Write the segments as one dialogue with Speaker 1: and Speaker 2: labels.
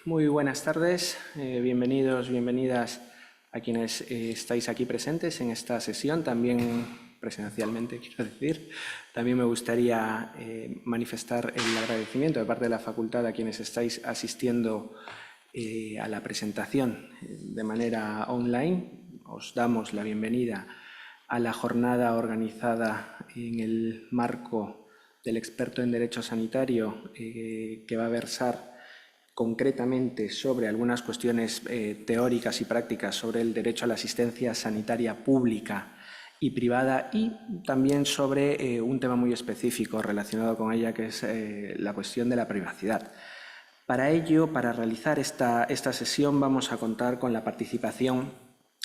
Speaker 1: Muy buenas tardes, bienvenidos, bienvenidas a quienes estáis aquí presentes en esta sesión, también presencialmente, quiero decir. También me gustaría manifestar el agradecimiento de parte de la facultad a quienes estáis asistiendo a la presentación de manera online. Os damos la bienvenida a la jornada organizada en el marco del experto en Derecho Sanitario que va a versar concretamente sobre algunas cuestiones teóricas y prácticas sobre el derecho a la asistencia sanitaria pública y privada, y también sobre un tema muy específico relacionado con ella, que es la cuestión de la privacidad. Para ello, para realizar esta sesión, vamos a contar con la participación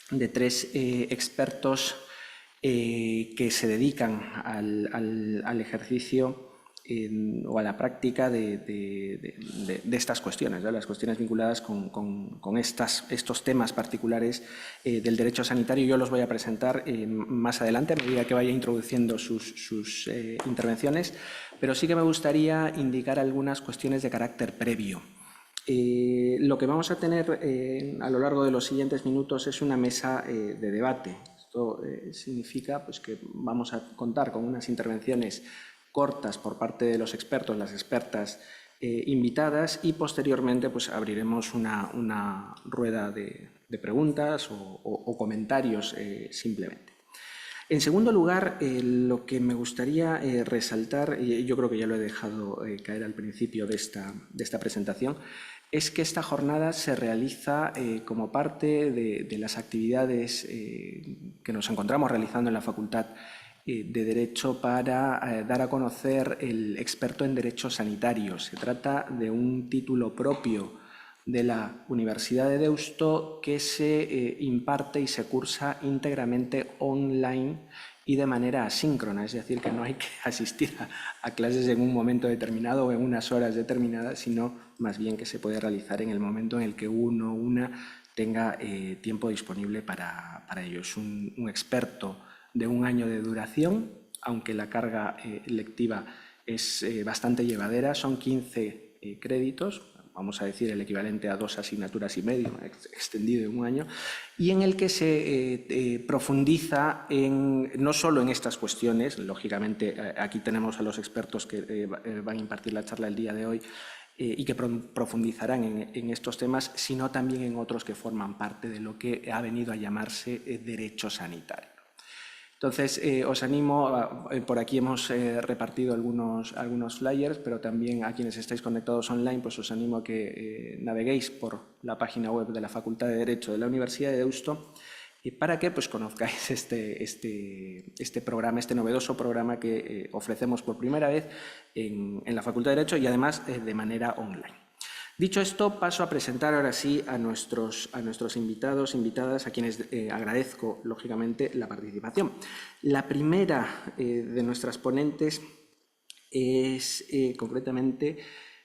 Speaker 1: de tres expertos que se dedican al ejercicio o a la práctica de estas cuestiones, ¿no? Las cuestiones vinculadas con estos temas particulares del derecho sanitario. Yo los voy a presentar más adelante a medida que vaya introduciendo sus intervenciones, pero sí que me gustaría indicar algunas cuestiones de carácter previo. Lo que vamos a tener a lo largo de los siguientes minutos es una mesa de debate. Esto significa pues, que vamos a contar con unas intervenciones cortas por parte de los expertos, las expertas invitadas, y posteriormente pues, abriremos una rueda de preguntas o comentarios simplemente. En segundo lugar, lo que me gustaría resaltar, y yo creo que ya lo he dejado caer al principio de esta presentación, es que esta jornada se realiza como parte de las actividades que nos encontramos realizando en la Facultad de Derecho para dar a conocer el experto en Derecho Sanitario. Se trata de un título propio de la Universidad de Deusto que se imparte y se cursa íntegramente online y de manera asíncrona, es decir, que no hay que asistir a clases en un momento determinado o en unas horas determinadas, sino más bien que se puede realizar en el momento en el que uno o una tenga tiempo disponible para ello. Es un experto de 1 año de duración, aunque la carga lectiva es bastante llevadera, son 15 créditos, vamos a decir el equivalente a 2 asignaturas y medio, extendido en 1 año, y en el que se profundiza no solo en estas cuestiones, lógicamente aquí tenemos a los expertos que van a impartir la charla el día de hoy y que profundizarán en estos temas, sino también en otros que forman parte de lo que ha venido a llamarse derecho sanitario. Entonces, os animo, por aquí hemos repartido algunos flyers, pero también a quienes estáis conectados online, pues os animo a que naveguéis por la página web de la Facultad de Derecho de la Universidad de Deusto para que pues, conozcáis este programa, este novedoso programa que ofrecemos por primera vez en la Facultad de Derecho y además de manera online. Dicho esto, paso a presentar ahora sí a nuestros invitados, invitadas, a quienes agradezco, lógicamente, la participación. La primera de nuestras ponentes es concretamente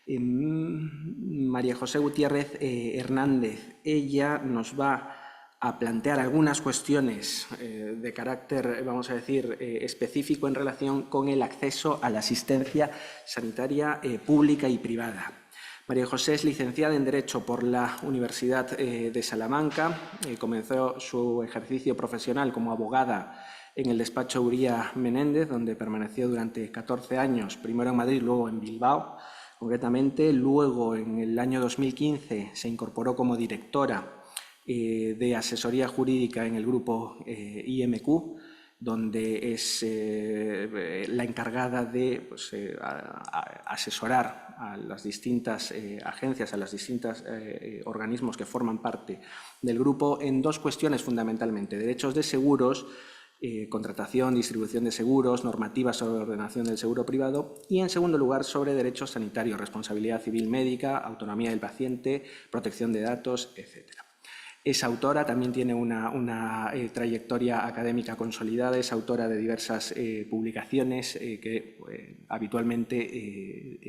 Speaker 1: María José Gutiérrez Hernández. Ella nos va a plantear algunas cuestiones de carácter, vamos a decir, específico en relación con el acceso a la asistencia sanitaria pública y privada. María José es licenciada en Derecho por la Universidad de Salamanca. Comenzó su ejercicio profesional como abogada en el despacho Uría Menéndez, donde permaneció durante 14 años, primero en Madrid, luego en Bilbao, concretamente. Luego, en el año 2015, se incorporó como directora de asesoría jurídica en el grupo IMQ, donde es la encargada de pues, asesorar a las distintas agencias, a los distintos organismos que forman parte del grupo en dos cuestiones fundamentalmente: derechos de seguros, contratación, distribución de seguros, normativas sobre ordenación del seguro privado, y en segundo lugar sobre derechos sanitarios, responsabilidad civil médica, autonomía del paciente, protección de datos, etc. Es autora, también tiene una trayectoria académica consolidada, es autora de diversas publicaciones que habitualmente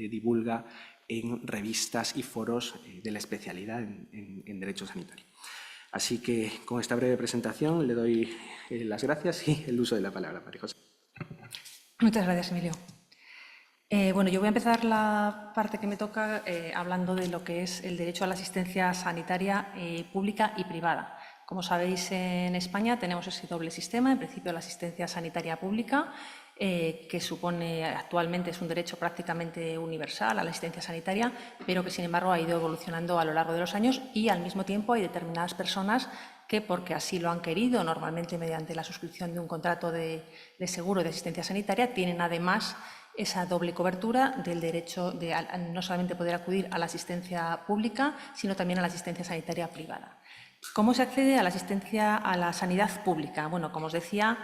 Speaker 1: divulga en revistas y foros de la especialidad en Derecho Sanitario. Así que con esta breve presentación le doy las gracias y el uso de la palabra, María José.
Speaker 2: Muchas gracias, Emilio. Bueno, yo voy a empezar la parte que me toca hablando de lo que es el derecho a la asistencia sanitaria pública y privada. Como sabéis, en España tenemos ese doble sistema, en principio la asistencia sanitaria pública, que supone actualmente es un derecho prácticamente universal a la asistencia sanitaria, pero que sin embargo ha ido evolucionando a lo largo de los años y al mismo tiempo hay determinadas personas que, porque así lo han querido, normalmente mediante la suscripción de un contrato de seguro de asistencia sanitaria, tienen además esa doble cobertura del derecho de no solamente poder acudir a la asistencia pública, sino también a la asistencia sanitaria privada. ¿Cómo se accede a la asistencia a la sanidad pública? Bueno, como os decía,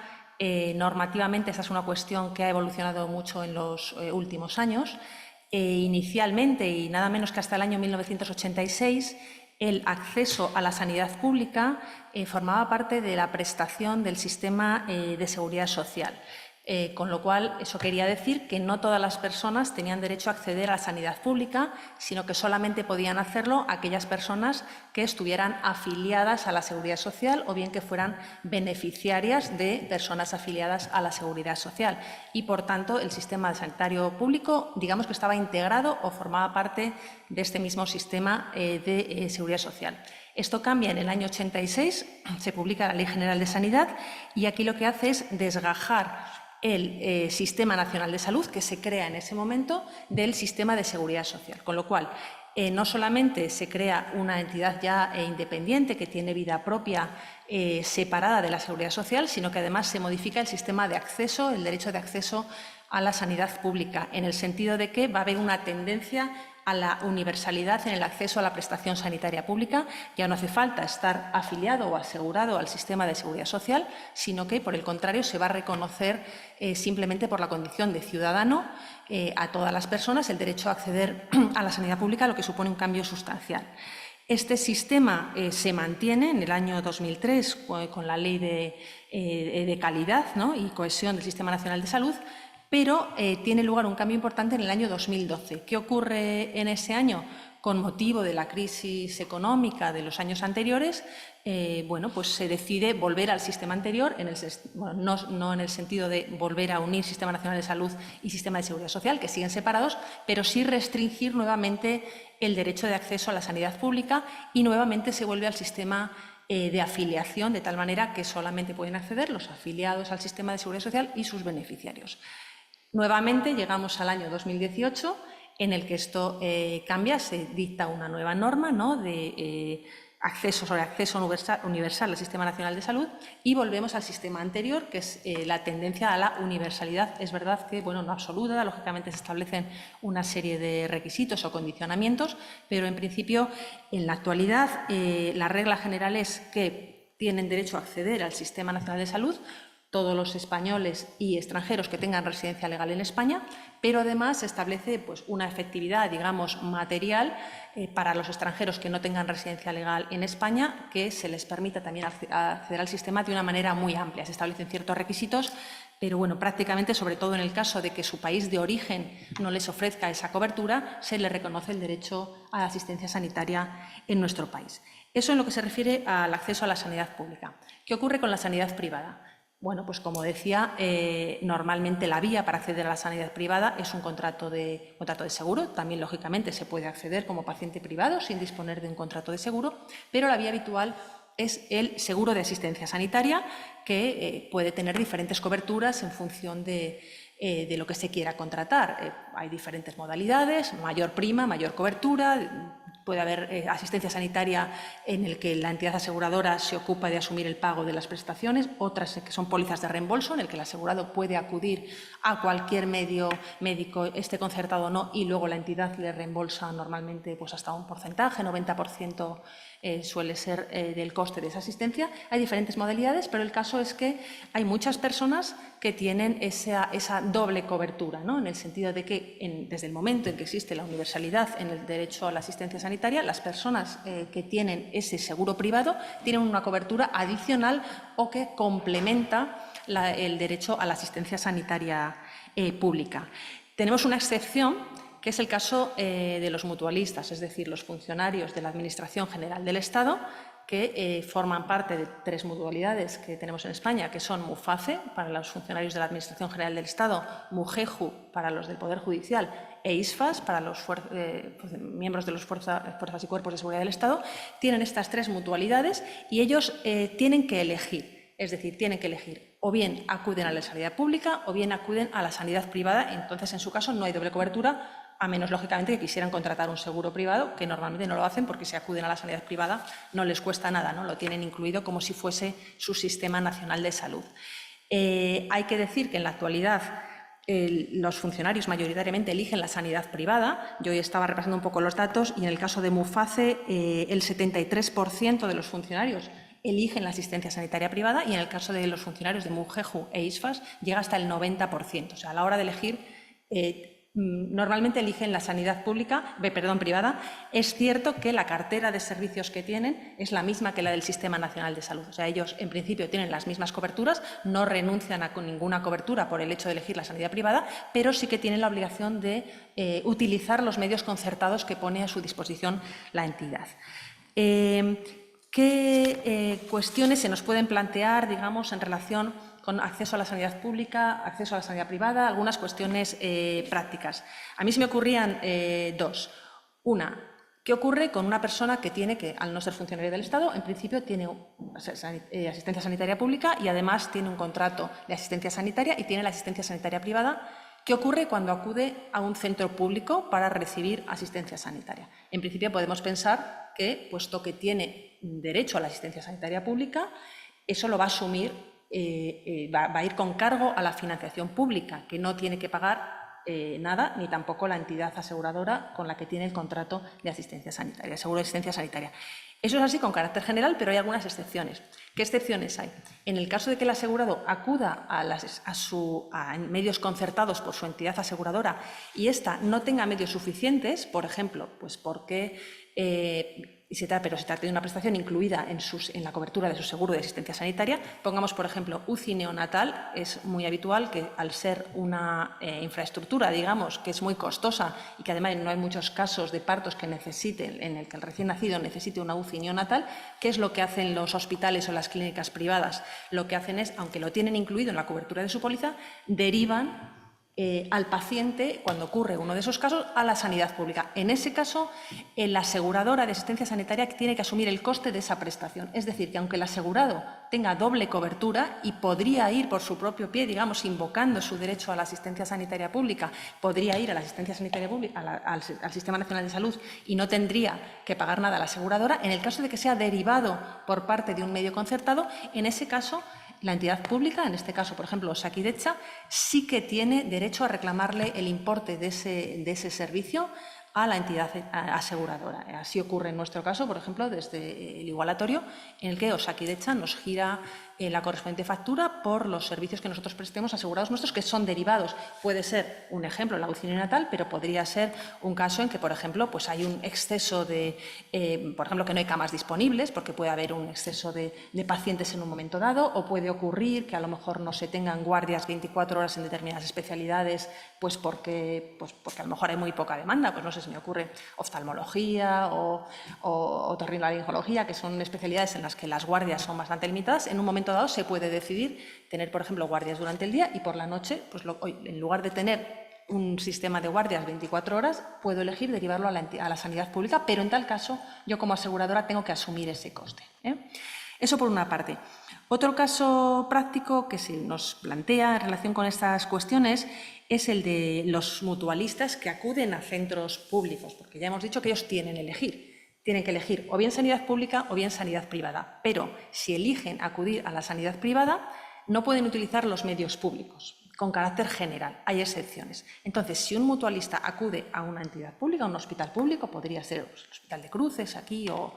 Speaker 2: normativamente esa es una cuestión que ha evolucionado mucho en los últimos años. Inicialmente, y nada menos que hasta el año 1986, el acceso a la sanidad pública formaba parte de la prestación del sistema de seguridad social. Con lo cual, eso quería decir que no todas las personas tenían derecho a acceder a la sanidad pública, sino que solamente podían hacerlo aquellas personas que estuvieran afiliadas a la Seguridad Social o bien que fueran beneficiarias de personas afiliadas a la Seguridad Social. Y, por tanto, el sistema sanitario público, digamos que estaba integrado o formaba parte de este mismo sistema de Seguridad Social. Esto cambia en el año 86, se publica la Ley General de Sanidad y aquí lo que hace es desgajar el Sistema Nacional de Salud, que se crea en ese momento, del sistema de seguridad social. Con lo cual, no solamente se crea una entidad ya independiente que tiene vida propia, separada de la seguridad social, sino que además se modifica el sistema de acceso, el derecho de acceso a la sanidad pública, en el sentido de que va a haber una tendencia a la universalidad en el acceso a la prestación sanitaria pública. Ya no hace falta estar afiliado o asegurado al sistema de seguridad social, sino que, por el contrario, se va a reconocer simplemente por la condición de ciudadano a todas las personas el derecho a acceder a la sanidad pública, lo que supone un cambio sustancial. Este sistema se mantiene en el año 2003 con la Ley de Calidad, ¿no?, y Cohesión del Sistema Nacional de Salud, pero tiene lugar un cambio importante en el año 2012. ¿Qué ocurre en ese año? Con motivo de la crisis económica de los años anteriores, bueno, pues se decide volver al sistema anterior, no en el sentido de volver a unir Sistema Nacional de Salud y Sistema de Seguridad Social, que siguen separados, pero sí restringir nuevamente el derecho de acceso a la sanidad pública y nuevamente se vuelve al sistema de afiliación, de tal manera que solamente pueden acceder los afiliados al sistema de seguridad social y sus beneficiarios. Nuevamente llegamos al año 2018, en el que esto cambia, se dicta una nueva norma, ¿no?, de acceso universal al Sistema Nacional de Salud y volvemos al sistema anterior, que es la tendencia a la universalidad. Es verdad que, bueno, no absoluta, lógicamente se establecen una serie de requisitos o condicionamientos, pero en principio, en la actualidad, la regla general es que tienen derecho a acceder al Sistema Nacional de Salud todos los españoles y extranjeros que tengan residencia legal en España, pero además se establece pues, una efectividad, digamos, material para los extranjeros que no tengan residencia legal en España, que se les permita también acceder al sistema de una manera muy amplia. Se establecen ciertos requisitos, pero bueno, prácticamente, sobre todo en el caso de que su país de origen no les ofrezca esa cobertura, se les reconoce el derecho a la asistencia sanitaria en nuestro país. Eso en lo que se refiere al acceso a la sanidad pública. ¿Qué ocurre con la sanidad privada? Bueno, pues como decía, normalmente la vía para acceder a la sanidad privada es un contrato de seguro. También, lógicamente, se puede acceder como paciente privado sin disponer de un contrato de seguro, pero la vía habitual es el seguro de asistencia sanitaria, que puede tener diferentes coberturas en función de lo que se quiera contratar. Hay diferentes modalidades, mayor prima, mayor cobertura. Puede haber asistencia sanitaria en el que la entidad aseguradora se ocupa de asumir el pago de las prestaciones, otras que son pólizas de reembolso, en el que el asegurado puede acudir a cualquier medio médico, esté concertado o no, y luego la entidad le reembolsa normalmente pues hasta un porcentaje, 90% suele ser del coste de esa asistencia. Hay diferentes modalidades, pero el caso es que hay muchas personas que tienen esa doble cobertura, ¿no?, en el sentido de que desde el momento en que existe la universalidad en el derecho a la asistencia sanitaria, las personas que tienen ese seguro privado tienen una cobertura adicional o que complementa el derecho a la asistencia sanitaria pública. Tenemos una excepción, que es el caso de los mutualistas, es decir, los funcionarios de la Administración General del Estado que forman parte de 3 mutualidades que tenemos en España, que son MUFACE, para los funcionarios de la Administración General del Estado, MUGEJU, para los del Poder Judicial, e ISFAS, para los miembros de las fuerzas y cuerpos de seguridad del Estado. Tienen estas 3 mutualidades y ellos tienen que elegir, es decir, tienen que elegir o bien acuden a la sanidad pública o bien acuden a la sanidad privada. Entonces, en su caso, no hay doble cobertura, a menos, lógicamente, que quisieran contratar un seguro privado, que normalmente no lo hacen porque si acuden a la sanidad privada no les cuesta nada, ¿no? Lo tienen incluido como si fuese su sistema nacional de salud. Hay que decir que en la actualidad los funcionarios mayoritariamente eligen la sanidad privada. Yo hoy estaba repasando un poco los datos y en el caso de MUFACE el 73% de los funcionarios eligen la asistencia sanitaria privada y en el caso de los funcionarios de MUGEJU e ISFAS llega hasta el 90%. O sea, a la hora de elegir normalmente eligen la sanidad privada. Es cierto que la cartera de servicios que tienen es la misma que la del Sistema Nacional de Salud. O sea, ellos en principio tienen las mismas coberturas, no renuncian a ninguna cobertura por el hecho de elegir la sanidad privada, pero sí que tienen la obligación de utilizar los medios concertados que pone a su disposición la entidad. ¿Qué cuestiones se nos pueden plantear, digamos, en relación con acceso a la sanidad pública, acceso a la sanidad privada? Algunas cuestiones prácticas. A mí se me ocurrían 2. Una, ¿qué ocurre con una persona que tiene que, al no ser funcionario del Estado, en principio tiene asistencia sanitaria pública y además tiene un contrato de asistencia sanitaria y tiene la asistencia sanitaria privada? ¿Qué ocurre cuando acude a un centro público para recibir asistencia sanitaria? En principio podemos pensar que, puesto que tiene derecho a la asistencia sanitaria pública, eso lo va a asumir, va a ir con cargo a la financiación pública, que no tiene que pagar nada, ni tampoco la entidad aseguradora con la que tiene el contrato de asistencia sanitaria, seguro de asistencia sanitaria. Eso es así con carácter general, pero hay algunas excepciones. ¿Qué excepciones hay? En el caso de que el asegurado acuda a medios concertados por su entidad aseguradora y ésta no tenga medios suficientes, por ejemplo, pues porque se trata de una prestación incluida en la cobertura de su seguro de asistencia sanitaria. Pongamos, por ejemplo, UCI neonatal. Es muy habitual que, al ser una infraestructura, digamos, que es muy costosa y que además no hay muchos casos de partos en el que el recién nacido necesite una UCI neonatal, ¿qué es lo que hacen los hospitales o las clínicas privadas? Lo que hacen es, aunque lo tienen incluido en la cobertura de su póliza, derivan al paciente, cuando ocurre uno de esos casos, a la sanidad pública. En ese caso, la aseguradora de asistencia sanitaria tiene que asumir el coste de esa prestación. Es decir, que aunque el asegurado tenga doble cobertura y podría ir por su propio pie, digamos, invocando su derecho a la asistencia sanitaria pública, podría ir a la asistencia sanitaria pública, al Sistema Nacional de Salud, y no tendría que pagar nada a la aseguradora, en el caso de que sea derivado por parte de un medio concertado, en ese caso, la entidad pública, en este caso, por ejemplo, Osakidetza, sí que tiene derecho a reclamarle el importe de ese servicio a la entidad aseguradora. Así ocurre en nuestro caso, por ejemplo, desde el igualatorio, en el que Osakidetza nos gira la correspondiente factura por los servicios que nosotros prestemos asegurados nuestros, que son derivados. Puede ser un ejemplo la UCI neonatal, pero podría ser un caso en que, por ejemplo, pues hay un exceso de, por ejemplo, que no hay camas disponibles, porque puede haber un exceso de pacientes en un momento dado, o puede ocurrir que a lo mejor no se tengan guardias 24 horas en determinadas especialidades, pues porque a lo mejor hay muy poca demanda. Pues no sé, se me ocurre oftalmología o otorrinolaringología, que son especialidades en las que las guardias son bastante limitadas. En un momento dado se puede decidir tener, por ejemplo, guardias durante el día y por la noche, pues en lugar de tener un sistema de guardias 24 horas, puedo elegir derivarlo a la sanidad pública, pero en tal caso yo como aseguradora tengo que asumir ese coste. Eso por una parte. Otro caso práctico que se nos plantea en relación con estas cuestiones es el de los mutualistas que acuden a centros públicos, porque ya hemos dicho que ellos tienen que elegir o bien sanidad pública o bien sanidad privada, pero si eligen acudir a la sanidad privada no pueden utilizar los medios públicos con carácter general, hay excepciones. Entonces, si un mutualista acude a una entidad pública, a un hospital público, podría ser el Hospital de Cruces aquí o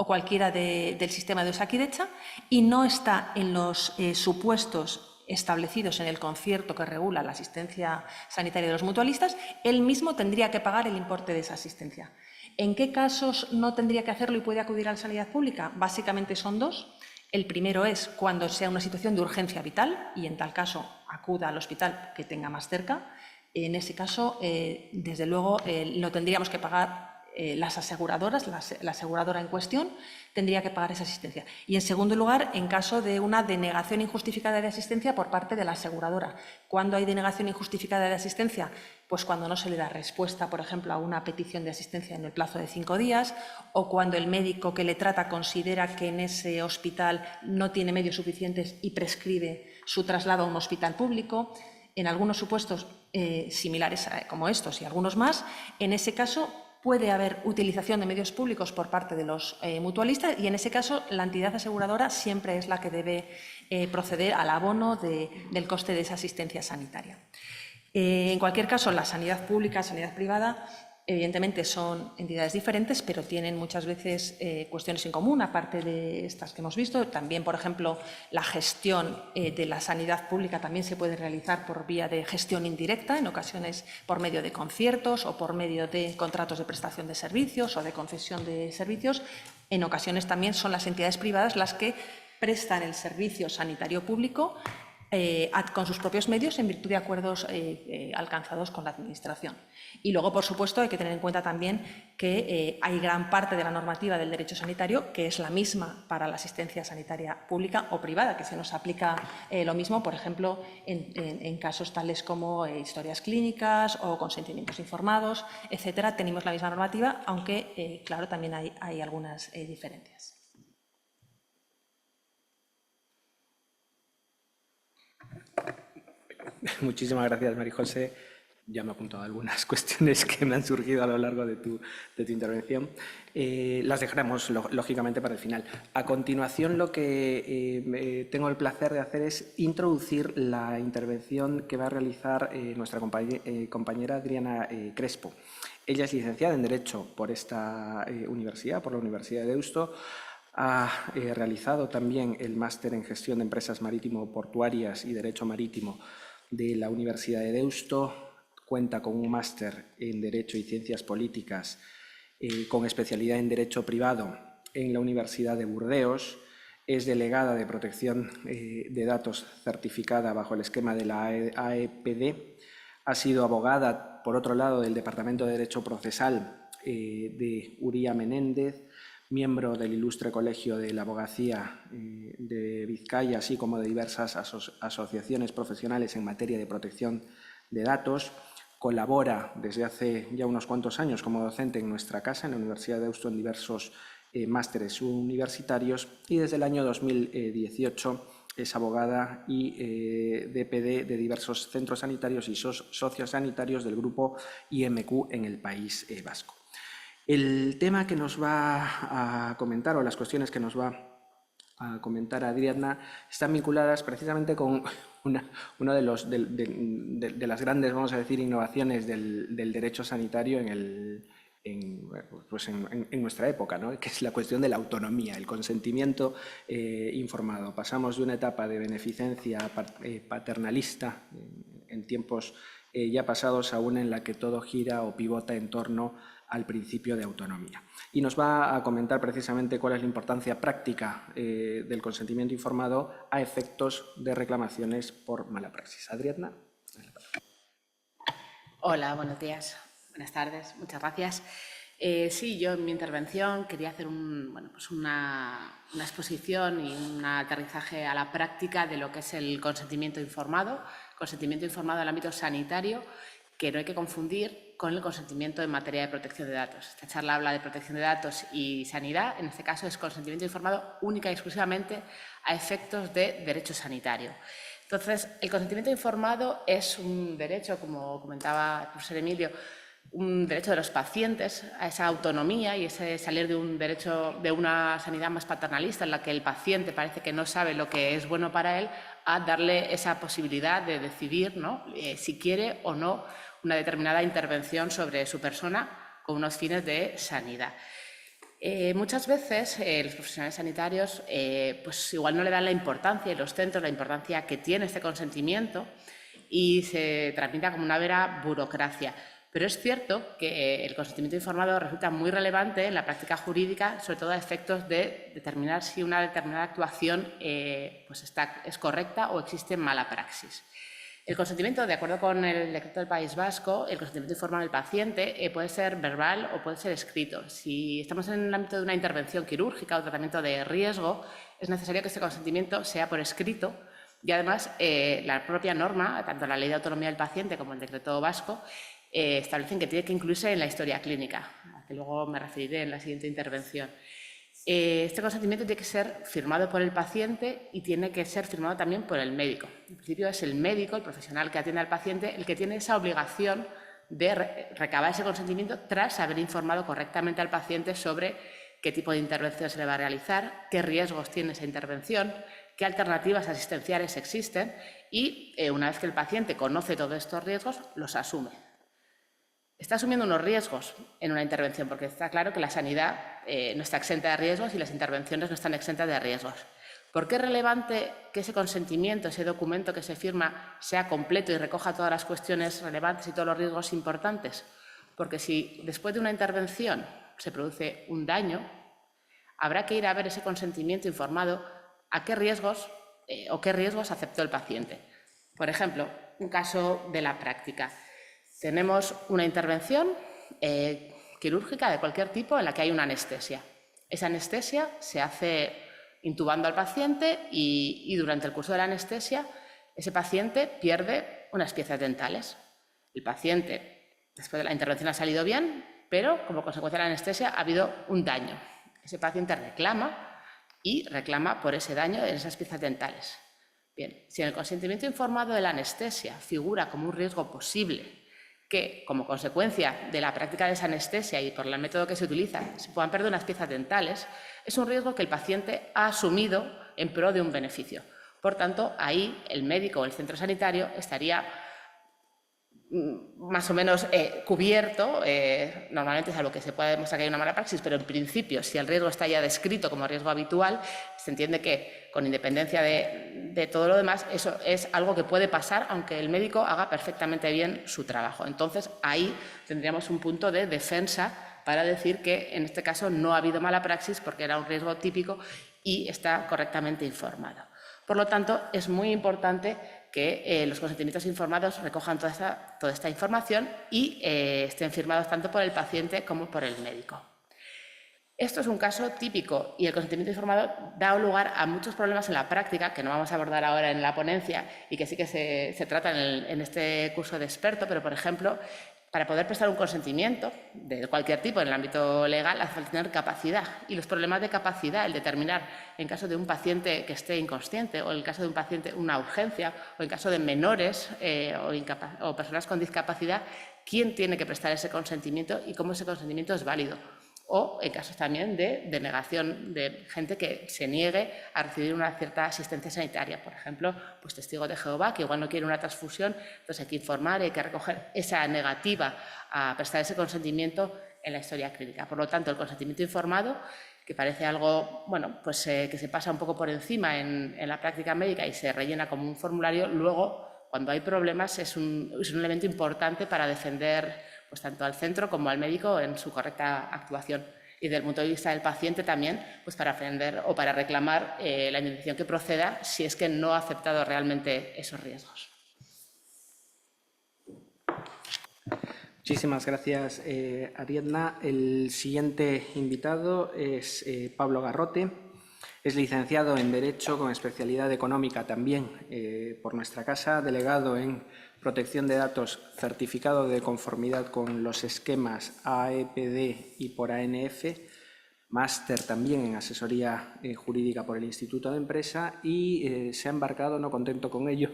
Speaker 2: cualquiera del sistema de Osakidetza, y no está en los supuestos establecidos en el concierto que regula la asistencia sanitaria de los mutualistas, él mismo tendría que pagar el importe de esa asistencia. ¿En qué casos no tendría que hacerlo y puede acudir a la sanidad pública? Básicamente son 2. El primero es cuando sea una situación de urgencia vital y en tal caso acuda al hospital que tenga más cerca. En ese caso, desde luego, lo tendríamos que pagar las aseguradoras, la aseguradora en cuestión, tendría que pagar esa asistencia. Y, en segundo lugar, en caso de una denegación injustificada de asistencia por parte de la aseguradora. ¿Cuándo hay denegación injustificada de asistencia? Pues cuando no se le da respuesta, por ejemplo, a una petición de asistencia en el plazo de 5 días, o cuando el médico que le trata considera que en ese hospital no tiene medios suficientes y prescribe su traslado a un hospital público. En algunos supuestos similares como estos y algunos más, en ese caso puede haber utilización de medios públicos por parte de los mutualistas y, en ese caso, la entidad aseguradora siempre es la que debe proceder al abono del coste de esa asistencia sanitaria. En cualquier caso, la sanidad pública, sanidad privada, evidentemente son entidades diferentes, pero tienen muchas veces cuestiones en común, aparte de estas que hemos visto. También, por ejemplo, la gestión de la sanidad pública también se puede realizar por vía de gestión indirecta, en ocasiones por medio de conciertos o por medio de contratos de prestación de servicios o de concesión de servicios. En ocasiones también son las entidades privadas las que prestan el servicio sanitario público con sus propios medios en virtud de acuerdos alcanzados con la Administración. Y luego, por supuesto, hay que tener en cuenta también que hay gran parte de la normativa del derecho sanitario que es la misma para la asistencia sanitaria pública o privada, que se nos aplica lo mismo, por ejemplo, en casos tales como historias clínicas o consentimientos informados, etcétera. Tenemos la misma normativa, aunque, claro, también hay algunas diferencias.
Speaker 1: Muchísimas gracias, María José. Ya me he apuntado a algunas cuestiones que me han surgido a lo largo de tu intervención. Las dejaremos, lógicamente, para el final. A continuación, lo que tengo el placer de hacer es introducir la intervención que va a realizar nuestra compañera Adriana Crespo. Ella es licenciada en Derecho por esta universidad, por la Universidad de Deusto. Ha realizado también el máster en Gestión de Empresas Marítimo-Portuarias y Derecho Marítimo de la Universidad de Deusto. Cuenta con un máster en Derecho y Ciencias Políticas con especialidad en Derecho Privado en la Universidad de Burdeos. Es delegada de Protección de Datos certificada bajo el esquema de la AEPD. Ha sido abogada, por otro lado, del Departamento de Derecho Procesal de Uría Menéndez, miembro del Ilustre Colegio de la Abogacía de Vizcaya, así como de diversas asociaciones profesionales en materia de protección de datos. Colabora desde hace ya unos cuantos años como docente en nuestra casa, en la Universidad de Deusto, en diversos másteres universitarios, y desde el año 2018 es abogada y DPD de diversos centros sanitarios y sociosanitarios del grupo IMQ en el País Vasco. El tema que nos va a comentar, o las cuestiones que nos va a comentar Adriana, están vinculadas precisamente con una de las grandes, vamos a decir, innovaciones del derecho sanitario en nuestra época, ¿no? Que es la cuestión de la autonomía, el consentimiento informado. Pasamos de una etapa de beneficencia paternalista en tiempos ya pasados a una en la que todo gira o pivota en torno al principio de autonomía. Y nos va a comentar precisamente cuál es la importancia práctica del consentimiento informado a efectos de reclamaciones por mala praxis. Adriana.
Speaker 3: Hola, buenos días, buenas tardes, muchas gracias. Sí, yo en mi intervención quería hacer una exposición y un aterrizaje a la práctica de lo que es el consentimiento informado en el ámbito sanitario, que no hay que confundir con el consentimiento en materia de protección de datos. Esta charla habla de protección de datos y sanidad. En este caso es consentimiento informado única y exclusivamente a efectos de derecho sanitario. Entonces, el consentimiento informado es un derecho, como comentaba el profesor Emilio, un derecho de los pacientes a esa autonomía y ese salir de un derecho de una sanidad más paternalista en la que el paciente parece que no sabe lo que es bueno para él, a darle esa posibilidad de decidir, ¿no?, si quiere o no una determinada intervención sobre su persona con unos fines de sanidad. Muchas veces los profesionales sanitarios pues igual no le dan la importancia, y los centros la importancia que tiene este consentimiento, y se tramita como una vera burocracia. Pero es cierto que el consentimiento informado resulta muy relevante en la práctica jurídica, sobre todo a efectos de determinar si una determinada actuación es correcta o existe mala praxis. El consentimiento, de acuerdo con el decreto del País Vasco, el consentimiento informado del paciente puede ser verbal o puede ser escrito. Si estamos en el ámbito de una intervención quirúrgica o tratamiento de riesgo, es necesario que este consentimiento sea por escrito y además la propia norma, tanto la Ley de Autonomía del Paciente como el decreto vasco, establecen que tiene que incluirse en la historia clínica, a la que luego me referiré en la siguiente intervención. Este consentimiento tiene que ser firmado por el paciente y tiene que ser firmado también por el médico. En principio es el médico, el profesional que atiende al paciente, el que tiene esa obligación de recabar ese consentimiento tras haber informado correctamente al paciente sobre qué tipo de intervención se le va a realizar, qué riesgos tiene esa intervención, qué alternativas asistenciales existen y una vez que el paciente conoce todos estos riesgos, los asume. Está asumiendo unos riesgos en una intervención, porque está claro que la sanidad no está exenta de riesgos y las intervenciones no están exentas de riesgos. ¿Por qué es relevante que ese consentimiento, ese documento que se firma, sea completo y recoja todas las cuestiones relevantes y todos los riesgos importantes? Porque si después de una intervención se produce un daño, habrá que ir a ver ese consentimiento informado a qué riesgos o qué riesgos aceptó el paciente. Por ejemplo, un caso de la práctica. Tenemos una intervención quirúrgica de cualquier tipo en la que hay una anestesia. Esa anestesia se hace intubando al paciente y durante el curso de la anestesia ese paciente pierde unas piezas dentales. El paciente, después de la intervención, ha salido bien, pero como consecuencia de la anestesia ha habido un daño. Ese paciente reclama por ese daño en esas piezas dentales. Bien, si en el consentimiento informado de la anestesia figura como un riesgo posible que, como consecuencia de la práctica de esa anestesia y por el método que se utiliza, se puedan perder unas piezas dentales, es un riesgo que el paciente ha asumido en pro de un beneficio. Por tanto, ahí el médico o el centro sanitario estaría más o menos cubierto, normalmente salvo que se pueda demostrar que hay una mala praxis, pero en principio, si el riesgo está ya descrito como riesgo habitual, se entiende que, con independencia de todo lo demás, eso es algo que puede pasar aunque el médico haga perfectamente bien su trabajo. Entonces, ahí tendríamos un punto de defensa para decir que, en este caso, no ha habido mala praxis porque era un riesgo típico y está correctamente informado. Por lo tanto, es muy importante que los consentimientos informados recojan toda esta información y estén firmados tanto por el paciente como por el médico. Esto es un caso típico y el consentimiento informado da lugar a muchos problemas en la práctica, que no vamos a abordar ahora en la ponencia y que sí que se tratan en este curso de experto, pero, por ejemplo, para poder prestar un consentimiento de cualquier tipo en el ámbito legal hace falta tener capacidad. Y los problemas de capacidad, el determinar en caso de un paciente que esté inconsciente o en el caso de un paciente una urgencia o en caso de menores o personas con discapacidad, quién tiene que prestar ese consentimiento y cómo ese consentimiento es válido. O en casos también de denegación de gente que se niegue a recibir una cierta asistencia sanitaria. Por ejemplo, pues testigos de Jehová que igual no quieren una transfusión, entonces hay que informar y hay que recoger esa negativa a prestar ese consentimiento en la historia clínica. Por lo tanto, el consentimiento informado, que parece algo bueno, pues, que se pasa un poco por encima en la práctica médica y se rellena como un formulario, luego, cuando hay problemas, es un elemento importante para defender pues tanto al centro como al médico en su correcta actuación. Y desde el punto de vista del paciente también, pues para defender o para reclamar la indemnización que proceda si es que no ha aceptado realmente esos riesgos.
Speaker 1: Muchísimas gracias, Ariadna. El siguiente invitado es Pablo Garrote. Es licenciado en Derecho con especialidad económica también por nuestra casa, delegado en Protección de Datos, certificado de conformidad con los esquemas AEPD y por ANF, máster también en Asesoría Jurídica por el Instituto de Empresa y se ha embarcado, no contento con ello,